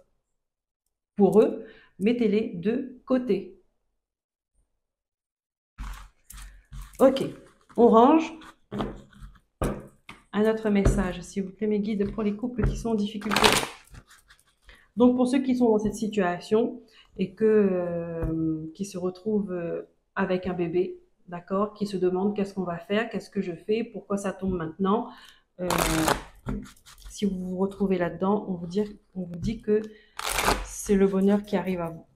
S1: pour eux, mettez-les de côté. Ok, on range. Un autre message, s'il vous plaît, mes guides, pour les couples qui sont en difficulté. Donc pour ceux qui sont dans cette situation et qui se retrouvent avec un bébé, d'accord, qui se demandent qu'est-ce qu'on va faire, qu'est-ce que je fais, pourquoi ça tombe maintenant. Euh, si vous vous retrouvez là-dedans, on vous dit que c'est le bonheur qui arrive à vous.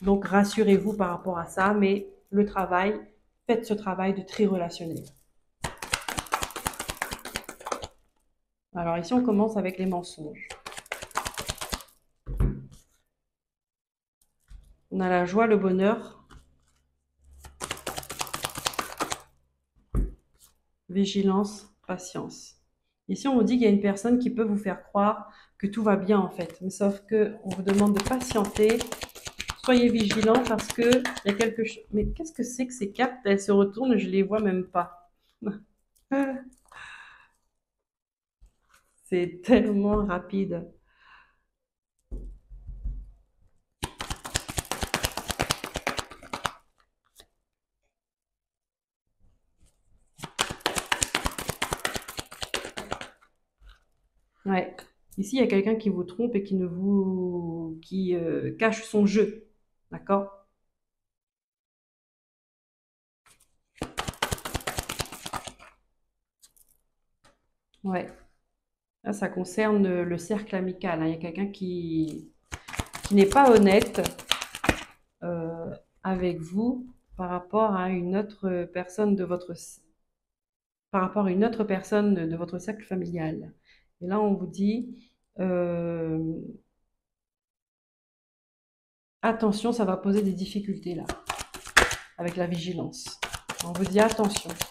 S1: Donc rassurez-vous par rapport à ça, mais le travail, faites ce travail de tri relationnel. Alors ici, on commence avec les mensonges. On a la joie, le bonheur, vigilance, patience. Ici, on vous dit qu'il y a une personne qui peut vous faire croire que tout va bien en fait. Mais sauf que on vous demande de patienter. Soyez vigilants parce que il y a quelque chose. Mais qu'est-ce que c'est que ces cartes? Elles se retournent, je les vois même pas. C'est tellement rapide. Ouais. Ici, il y a quelqu'un qui vous trompe et qui cache son jeu. D'accord? Ouais. Là, ça concerne le cercle amical, hein. Il y a quelqu'un qui n'est pas honnête euh, avec vous par rapport à une autre personne par rapport à une autre personne de votre cercle familial. Et là, on vous dit euh, attention, ça va poser des difficultés là, avec la vigilance. On vous dit attention à ça.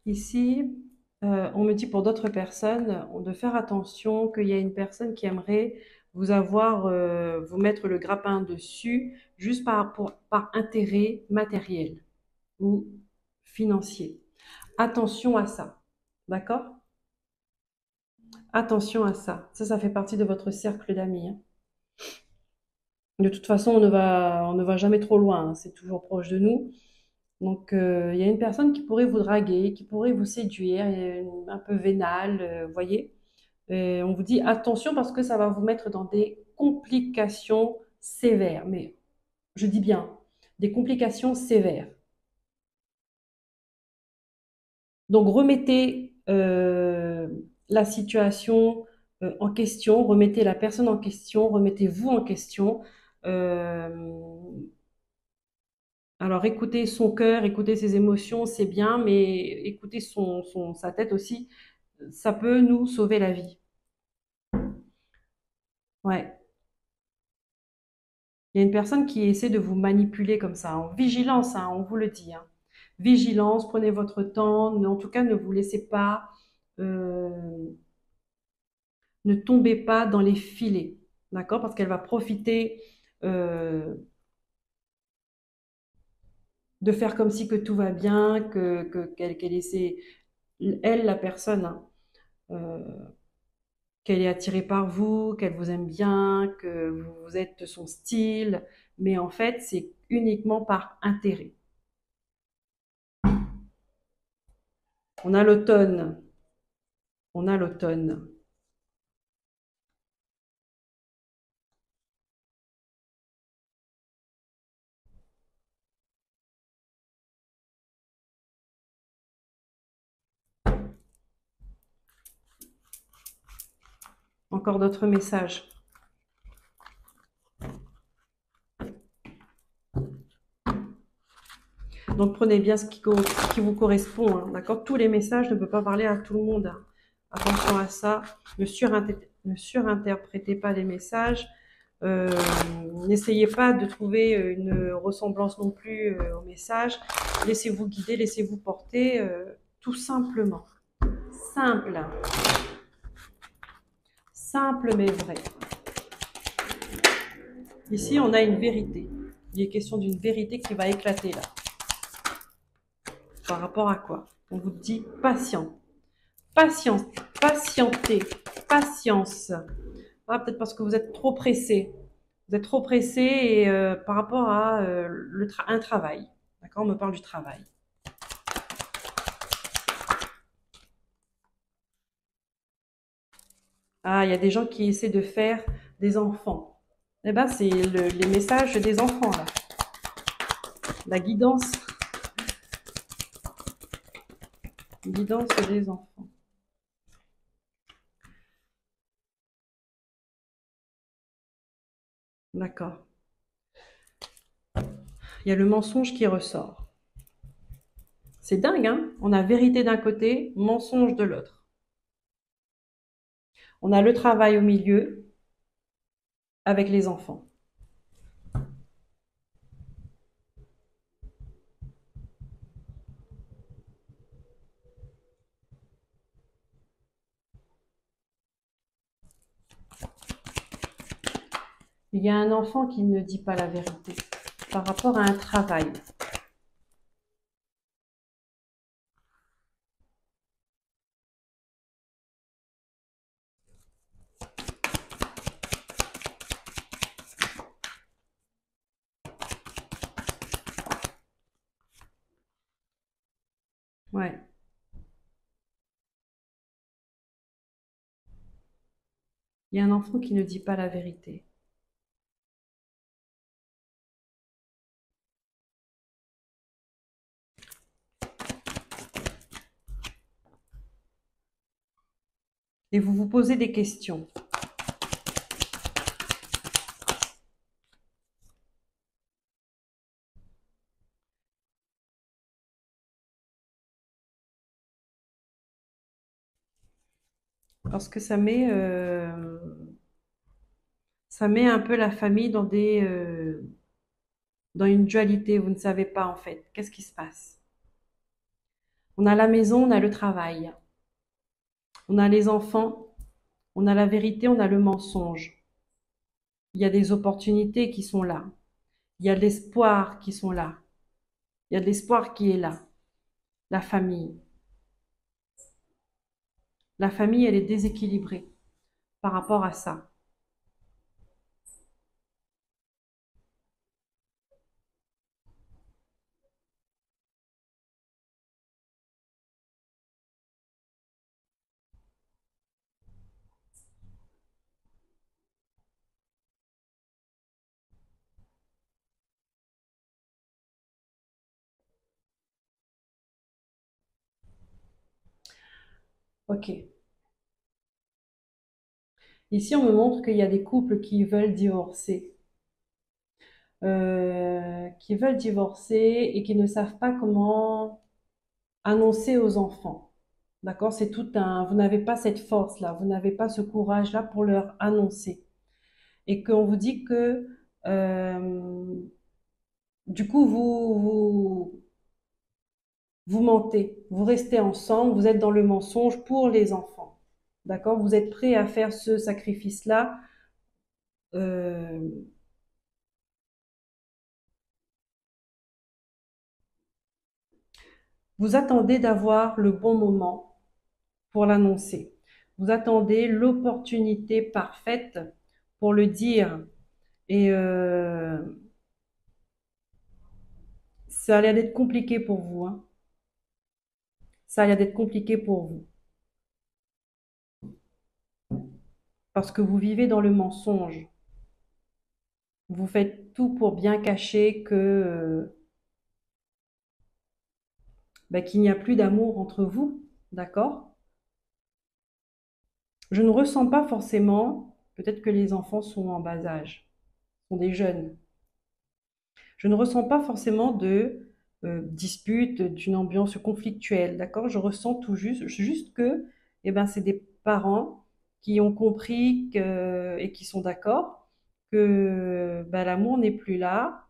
S1: Ici, on me dit pour d'autres personnes de faire attention qu'il y a une personne qui aimerait vous mettre le grappin dessus juste par intérêt matériel ou financier. Attention à ça, d'accord? Attention à ça. Ça fait partie de votre cercle d'amis, hein. De toute façon, on ne va jamais trop loin, hein. C'est toujours proche de nous. Donc, il y a une personne qui pourrait vous draguer, qui pourrait vous séduire, un peu vénale, vous voyez. Et on vous dit attention parce que ça va vous mettre dans des complications sévères. Mais je dis bien, des complications sévères. Donc, remettez la situation en question, remettez la personne en question, remettez-vous en question. Euh, alors, écoutez son cœur, écoutez ses émotions, c'est bien, mais écoutez sa tête aussi, ça peut nous sauver la vie. Ouais. Il y a une personne qui essaie de vous manipuler comme ça, en vigilance, hein, on vous le dit, hein. Vigilance, prenez votre temps, en tout cas, ne vous laissez pas, euh, ne tombez pas dans les filets, d'accord? Parce qu'elle va profiter euh, de faire comme si que tout va bien, qu'elle essaie, elle, la personne, hein, euh, qu'elle est attirée par vous, qu'elle vous aime bien, que vous êtes de son style, mais en fait, c'est uniquement par intérêt. On a l'automne, on a l'automne. Encore d'autres messages. Donc prenez bien ce qui vous correspond, hein, d'accord? Tous les messages ne peuvent pas parler à tout le monde, hein. Attention à ça. Ne surinterprétez pas les messages. Euh, N'essayez pas de trouver une ressemblance non plus au message. Laissez-vous guider, laissez-vous porter, tout simplement. Simple, simple mais vrai. Ici, on a une vérité. Il est question d'une vérité qui va éclater là. Par rapport à quoi? On vous dit patient. Patience, patienter, patience. Ah, peut-être parce que vous êtes trop pressé. Vous êtes trop pressé et par rapport à un travail. D'accord? On me parle du travail. Ah, il y a des gens qui essaient de faire des enfants. Eh ben, c'est les messages des enfants, là. La guidance des enfants. D'accord. Il y a le mensonge qui ressort. C'est dingue, hein? On a vérité d'un côté, mensonge de l'autre. On a le travail au milieu avec les enfants. Il y a un enfant qui ne dit pas la vérité par rapport à un travail. Ouais. Il y a un enfant qui ne dit pas la vérité. Et vous vous posez des questions. Parce que ça met un peu la famille dans une dualité. Vous ne savez pas en fait. Qu'est-ce qui se passe? On a la maison, on a le travail. On a les enfants, on a la vérité, on a le mensonge. Il y a des opportunités qui sont là. Il y a de l'espoir qui sont là. Il y a de l'espoir qui est là. La famille. La famille, elle est déséquilibrée par rapport à ça. Ok. Ici, on me montre qu'il y a des couples qui veulent divorcer et qui ne savent pas comment annoncer aux enfants. D'accord? C'est tout un, vous n'avez pas cette force-là, vous n'avez pas ce courage-là pour leur annoncer. Et qu'on vous dit que, euh, du coup, vous mentez, vous restez ensemble, vous êtes dans le mensonge pour les enfants. D'accord? Vous êtes prêt à faire ce sacrifice-là. euh, Vous attendez d'avoir le bon moment pour l'annoncer. Vous attendez l'opportunité parfaite pour le dire. Et ça a l'air d'être compliqué pour vous, hein. Ça a l'air d'être compliqué pour vous. Parce que vous vivez dans le mensonge. Vous faites tout pour bien cacher que, bah, qu'il n'y a plus d'amour entre vous. D'accord? Je ne ressens pas forcément, peut-être que les enfants sont en bas âge, sont des jeunes. Je ne ressens pas forcément de dispute, d'une ambiance conflictuelle, d'accord? Je ressens tout juste que, eh ben, c'est des parents qui ont compris et qui sont d'accord que ben, l'amour n'est plus là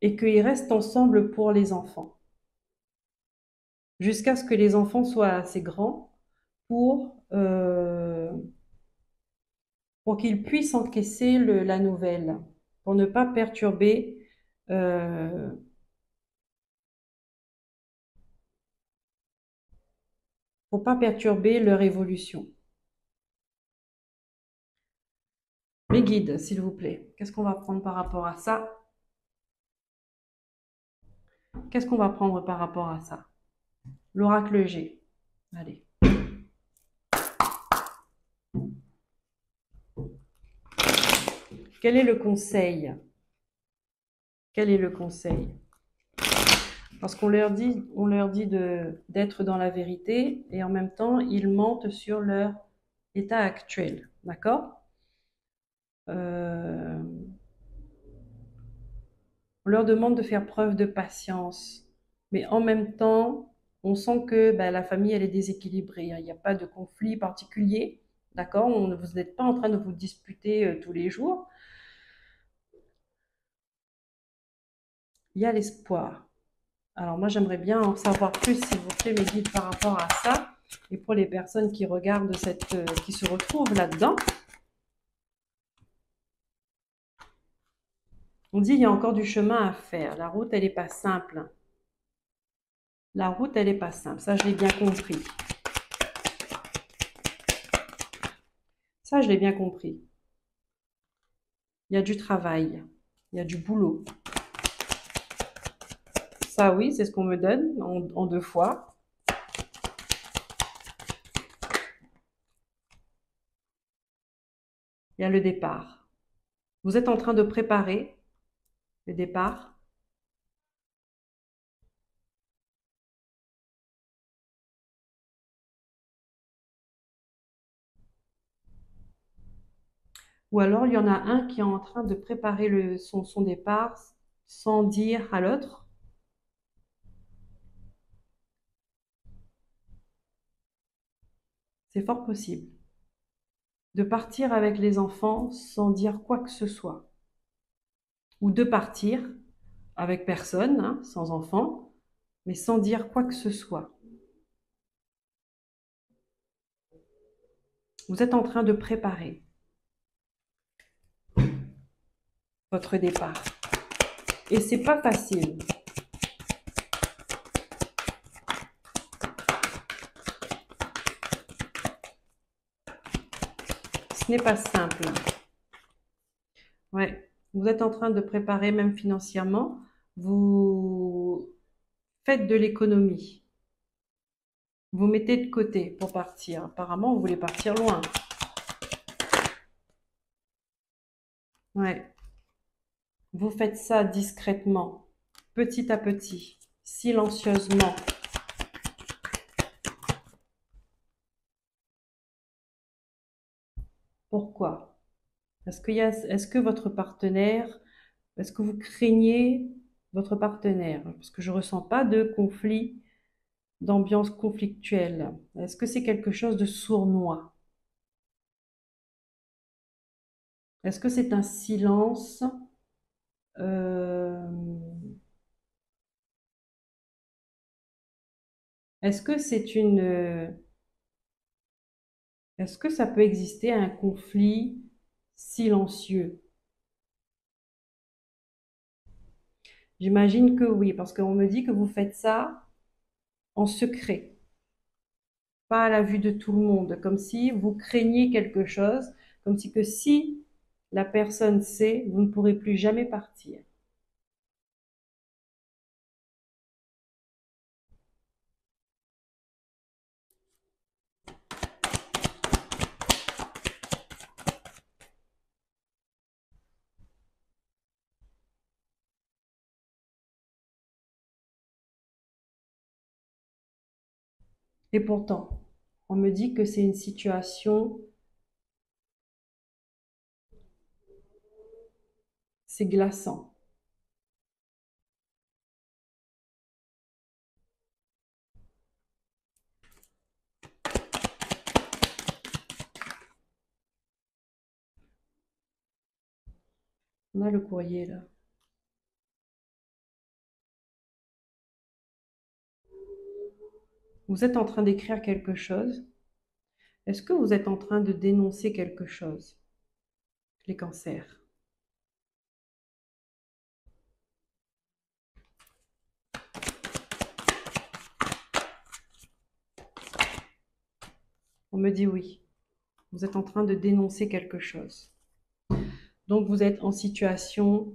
S1: et qu'ils restent ensemble pour les enfants, jusqu'à ce que les enfants soient assez grands pour qu'ils puissent encaisser la nouvelle, pour ne pas perturber euh, pour pas perturber leur évolution. Mes guides, s'il vous plaît, qu'est-ce qu'on va prendre par rapport à ça? Qu'est-ce qu'on va prendre par rapport à ça? L'oracle G. Allez. Quel est le conseil? Quel est le conseil? Parce on leur dit d'être dans la vérité et en même temps, ils mentent sur leur état actuel. D'accord? Euh, on leur demande de faire preuve de patience. Mais en même temps, on sent que ben, la famille, elle est déséquilibrée, hein. Il n'y a pas de conflit particulier. D'accord? Vous n'êtes pas en train de vous disputer tous les jours. Il y a l'espoir. Alors moi, j'aimerais bien en savoir plus, s'il vous plaît, mes guides, par rapport à ça. Et pour les personnes qui regardent qui se retrouvent là-dedans, on dit il y a encore du chemin à faire. La route, elle n'est pas simple. La route, elle n'est pas simple. Ça, je l'ai bien compris. Ça, je l'ai bien compris. Il y a du travail. Il y a du boulot. Ça, oui, c'est ce qu'on me donne en deux fois. Il y a le départ. Vous êtes en train de préparer le départ. Ou alors, il y en a un qui est en train de préparer son départ sans dire à l'autre. C'est fort possible de partir avec les enfants sans dire quoi que ce soit. Ou de partir avec personne, hein, sans enfants, mais sans dire quoi que ce soit. Vous êtes en train de préparer votre départ. Et c'est pas facile. Ce n'est pas simple. Ouais. Vous êtes en train de préparer même financièrement. Vous faites de l'économie. Vous mettez de côté pour partir. Apparemment, vous voulez partir loin. Ouais. Vous faites ça discrètement, petit à petit, silencieusement. Pourquoi? Est-ce que votre partenaire, est-ce que vous craignez votre partenaire? Parce que je ne ressens pas de conflit, d'ambiance conflictuelle. Est-ce que c'est quelque chose de sournois? Est-ce que c'est un silence euh, est-ce que c'est est-ce que ça peut exister un conflit silencieux? J'imagine que oui, parce qu'on me dit que vous faites ça en secret, pas à la vue de tout le monde, comme si vous craigniez quelque chose, comme si que si la personne sait, vous ne pourrez plus jamais partir. Et pourtant, on me dit que c'est une situation, c'est glaçant. On a le courrier là. Vous êtes en train d'écrire quelque chose. Est-ce que vous êtes en train de dénoncer quelque chose, les cancers? On me dit oui. Vous êtes en train de dénoncer quelque chose. Donc vous êtes en situation,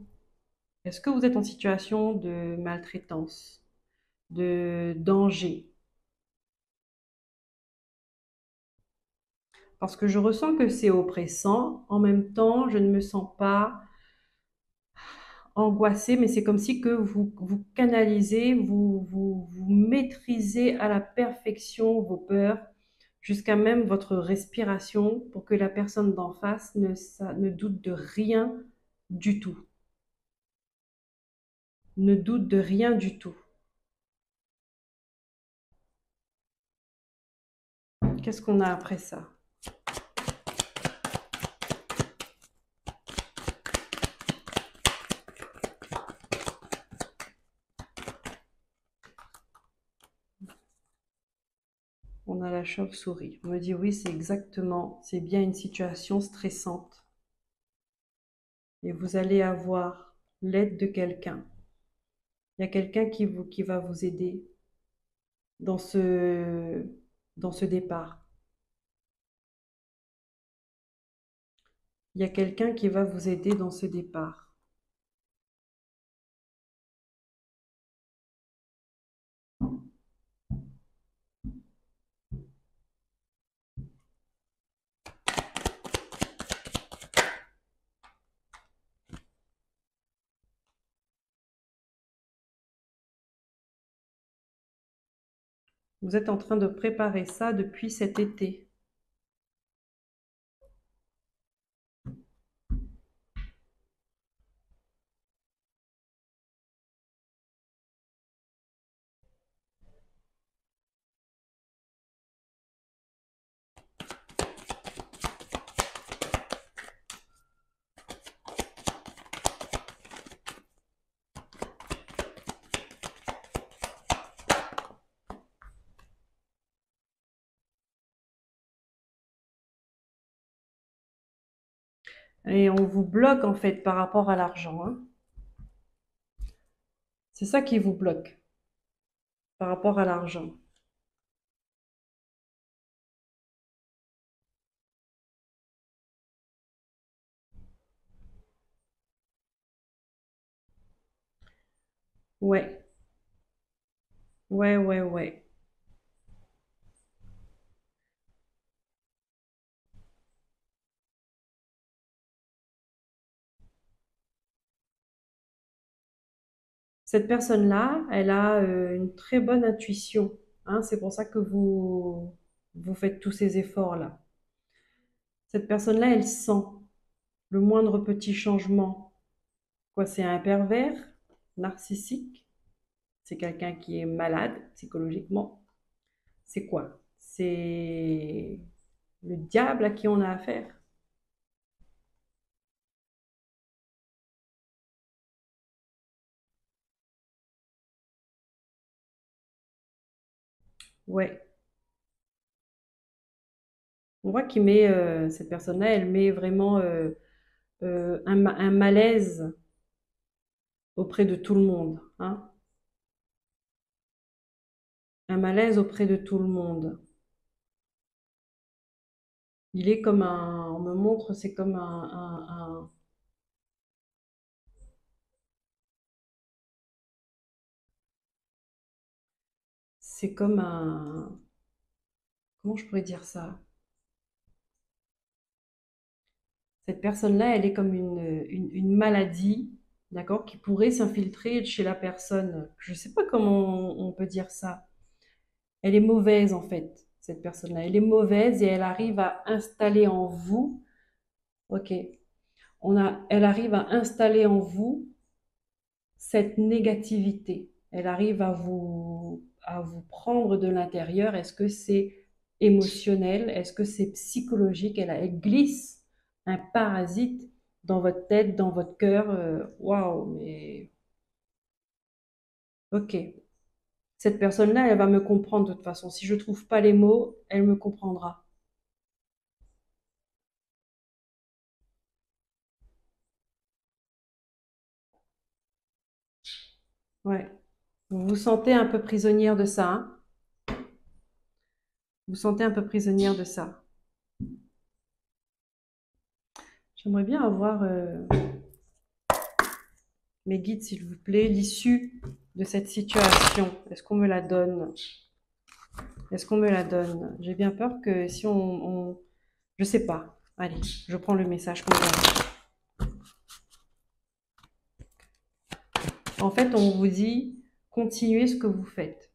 S1: est-ce que vous êtes en situation de maltraitance, de danger? Parce que je ressens que c'est oppressant. En même temps, je ne me sens pas angoissée, mais c'est comme si que vous canalisez, vous maîtrisez à la perfection vos peurs, jusqu'à même votre respiration, pour que la personne d'en face ne doute de rien du tout. Ne doute de rien du tout. Qu'est-ce qu'on a après ça? On a la chauve-souris. On me dit oui, c'est exactement, c'est bien une situation stressante. Et vous allez avoir l'aide de quelqu'un. Il y a quelqu'un qui va vous aider dans dans ce départ. Il y a quelqu'un qui va vous aider dans ce départ. Vous êtes en train de préparer ça depuis cet été. Et on vous bloque en fait par rapport à l'argent, hein. C'est ça qui vous bloque par rapport à l'argent. Ouais, ouais, ouais, ouais. Cette personne-là, elle a une très bonne intuition, hein. C'est pour ça que vous faites tous ces efforts-là. Cette personne-là, elle sent le moindre petit changement. Quoi, c'est un pervers narcissique? C'est quelqu'un qui est malade psychologiquement? C'est quoi? C'est le diable à qui on a affaire? Ouais. On voit qu'il met, cette personne-là, elle met vraiment un malaise auprès de tout le monde, hein. Un malaise auprès de tout le monde. Il est comme on me montre, c'est comme c'est comme comment je pourrais dire ça? Cette personne-là, elle est comme une maladie, d'accord, qui pourrait s'infiltrer chez la personne. Je ne sais pas comment on peut dire ça. Elle est mauvaise en fait, cette personne-là. Elle est mauvaise et elle arrive à installer en vous, ok, elle arrive à installer en vous cette négativité. Elle arrive à vous prendre de l'intérieur. Est-ce que c'est émotionnel? Est-ce que c'est psychologique? Elle glisse un parasite dans votre tête, dans votre cœur. Waouh, mais ok. Cette personne-là, elle va me comprendre de toute façon. Si je trouve pas les mots, elle me comprendra. Ouais. Vous vous sentez un peu prisonnière de ça, hein? Vous vous sentez un peu prisonnière de ça. J'aimerais bien avoir mes guides, s'il vous plaît, l'issue de cette situation. Est-ce qu'on me la donne? Est-ce qu'on me la donne? J'ai bien peur que si je sais pas. Allez, je prends le message qu'on donne. En fait, on vous dit, continuez ce que vous faites.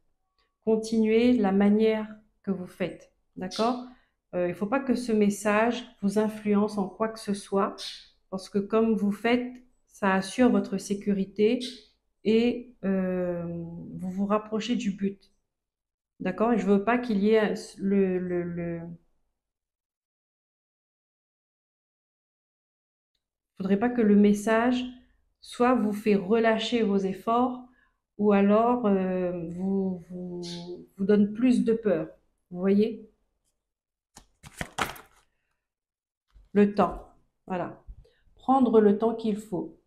S1: Continuez la manière que vous faites. D'accord? Il ne faut pas que ce message vous influence en quoi que ce soit, parce que comme vous faites, ça assure votre sécurité et vous vous rapprochez du but. D'accord? Et je veux pas qu'il y ait faudrait pas que le message soit vous fait relâcher vos efforts ou alors vous donne plus de peur. Vous voyez? Le temps. Voilà. Prendre le temps qu'il faut.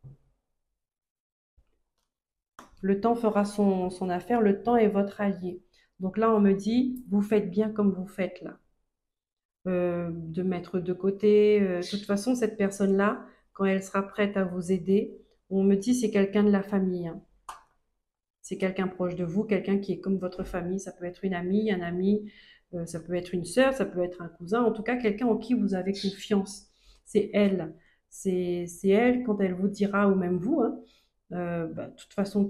S1: Le temps fera son affaire. Le temps est votre allié. Donc là, on me dit, vous faites bien comme vous faites là. De mettre de côté. De toute façon, cette personne-là, quand elle sera prête à vous aider, on me dit c'est quelqu'un de la famille, hein. C'est quelqu'un proche de vous, quelqu'un qui est comme votre famille. Ça peut être une amie, un ami, ça peut être une sœur, ça peut être un cousin. En tout cas, quelqu'un en qui vous avez confiance. C'est elle. C'est elle quand elle vous dira, ou même vous, hein, de toute façon,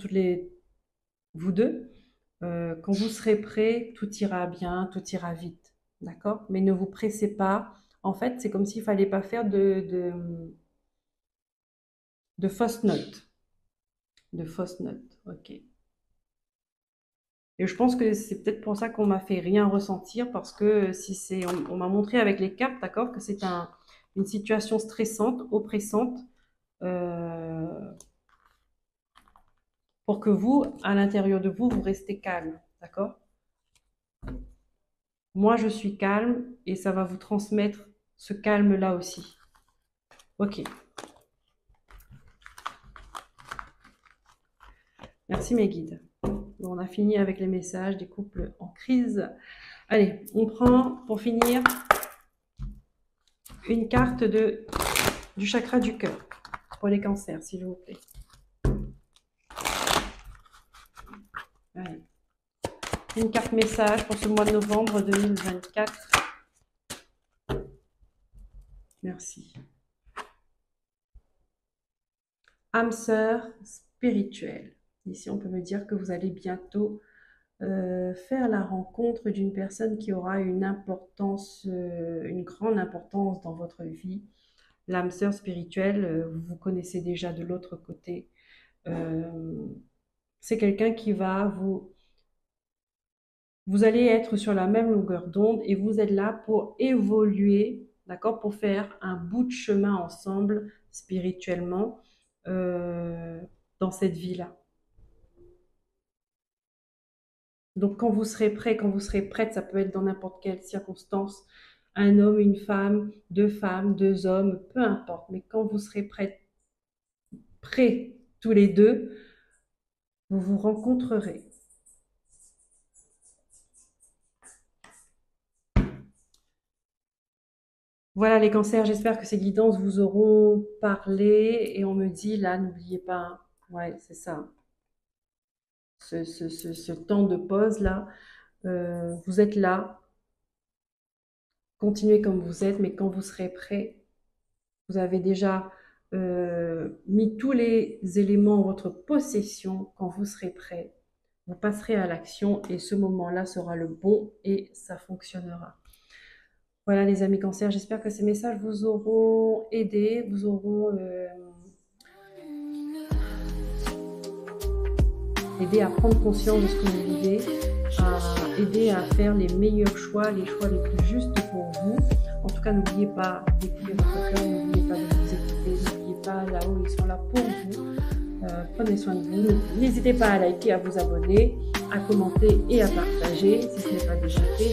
S1: vous deux, quand vous serez prêts, tout ira bien, tout ira vite. D'accord? Mais ne vous pressez pas. En fait, c'est comme s'il fallait pas faire de fausses notes. De fausses notes. Ok. Et je pense que c'est peut-être pour ça qu'on m'a fait rien ressentir, parce que si c'est, on m'a montré avec les cartes, d'accord, que c'est une situation stressante, oppressante, euh, pour que vous, à l'intérieur de vous, vous restez calme, d'accord? Moi, je suis calme et ça va vous transmettre ce calme-là aussi. Ok, merci mes guides. Bon, on a fini avec les messages des couples en crise. Allez, on prend, pour finir, une carte du chakra du cœur pour les cancers, s'il vous plaît. Allez. Une carte message pour ce mois de novembre 2024. Merci. Âme sœur spirituelle. Ici, on peut me dire que vous allez bientôt faire la rencontre d'une personne qui aura une importance, une grande importance dans votre vie. L'âme sœur spirituelle, vous vous connaissez déjà de l'autre côté. C'est quelqu'un qui va vous allez être sur la même longueur d'onde et vous êtes là pour évoluer, d'accord, pour faire un bout de chemin ensemble spirituellement dans cette vie-là. Donc, quand vous serez prêt, quand vous serez prête, ça peut être dans n'importe quelle circonstance, un homme, une femmes, deux hommes, peu importe. Mais quand vous serez prêts tous les deux, vous vous rencontrerez. Voilà les cancers, j'espère que ces guidances vous auront parlé. Et on me dit là, n'oubliez pas, ouais, c'est ça, ce temps de pause là, vous êtes là, continuez comme vous êtes, mais quand vous serez prêt, vous avez déjà mis tous les éléments en votre possession. Quand vous serez prêt, vous passerez à l'action et ce moment-là sera le bon et ça fonctionnera. Voilà les amis cancers, j'espère que ces messages vous auront aidé, vous auront aidé à prendre conscience de ce que vous vivez, à aider à faire les meilleurs choix, les choix les plus justes pour vous. En tout cas, n'oubliez pas d'écouter votre cœur, n'oubliez pas de vous écouter, n'oubliez pas, là-haut, ils sont là pour vous. Prenez soin de vous. N'hésitez pas à liker, à vous abonner, à commenter et à partager si ce n'est pas déjà fait.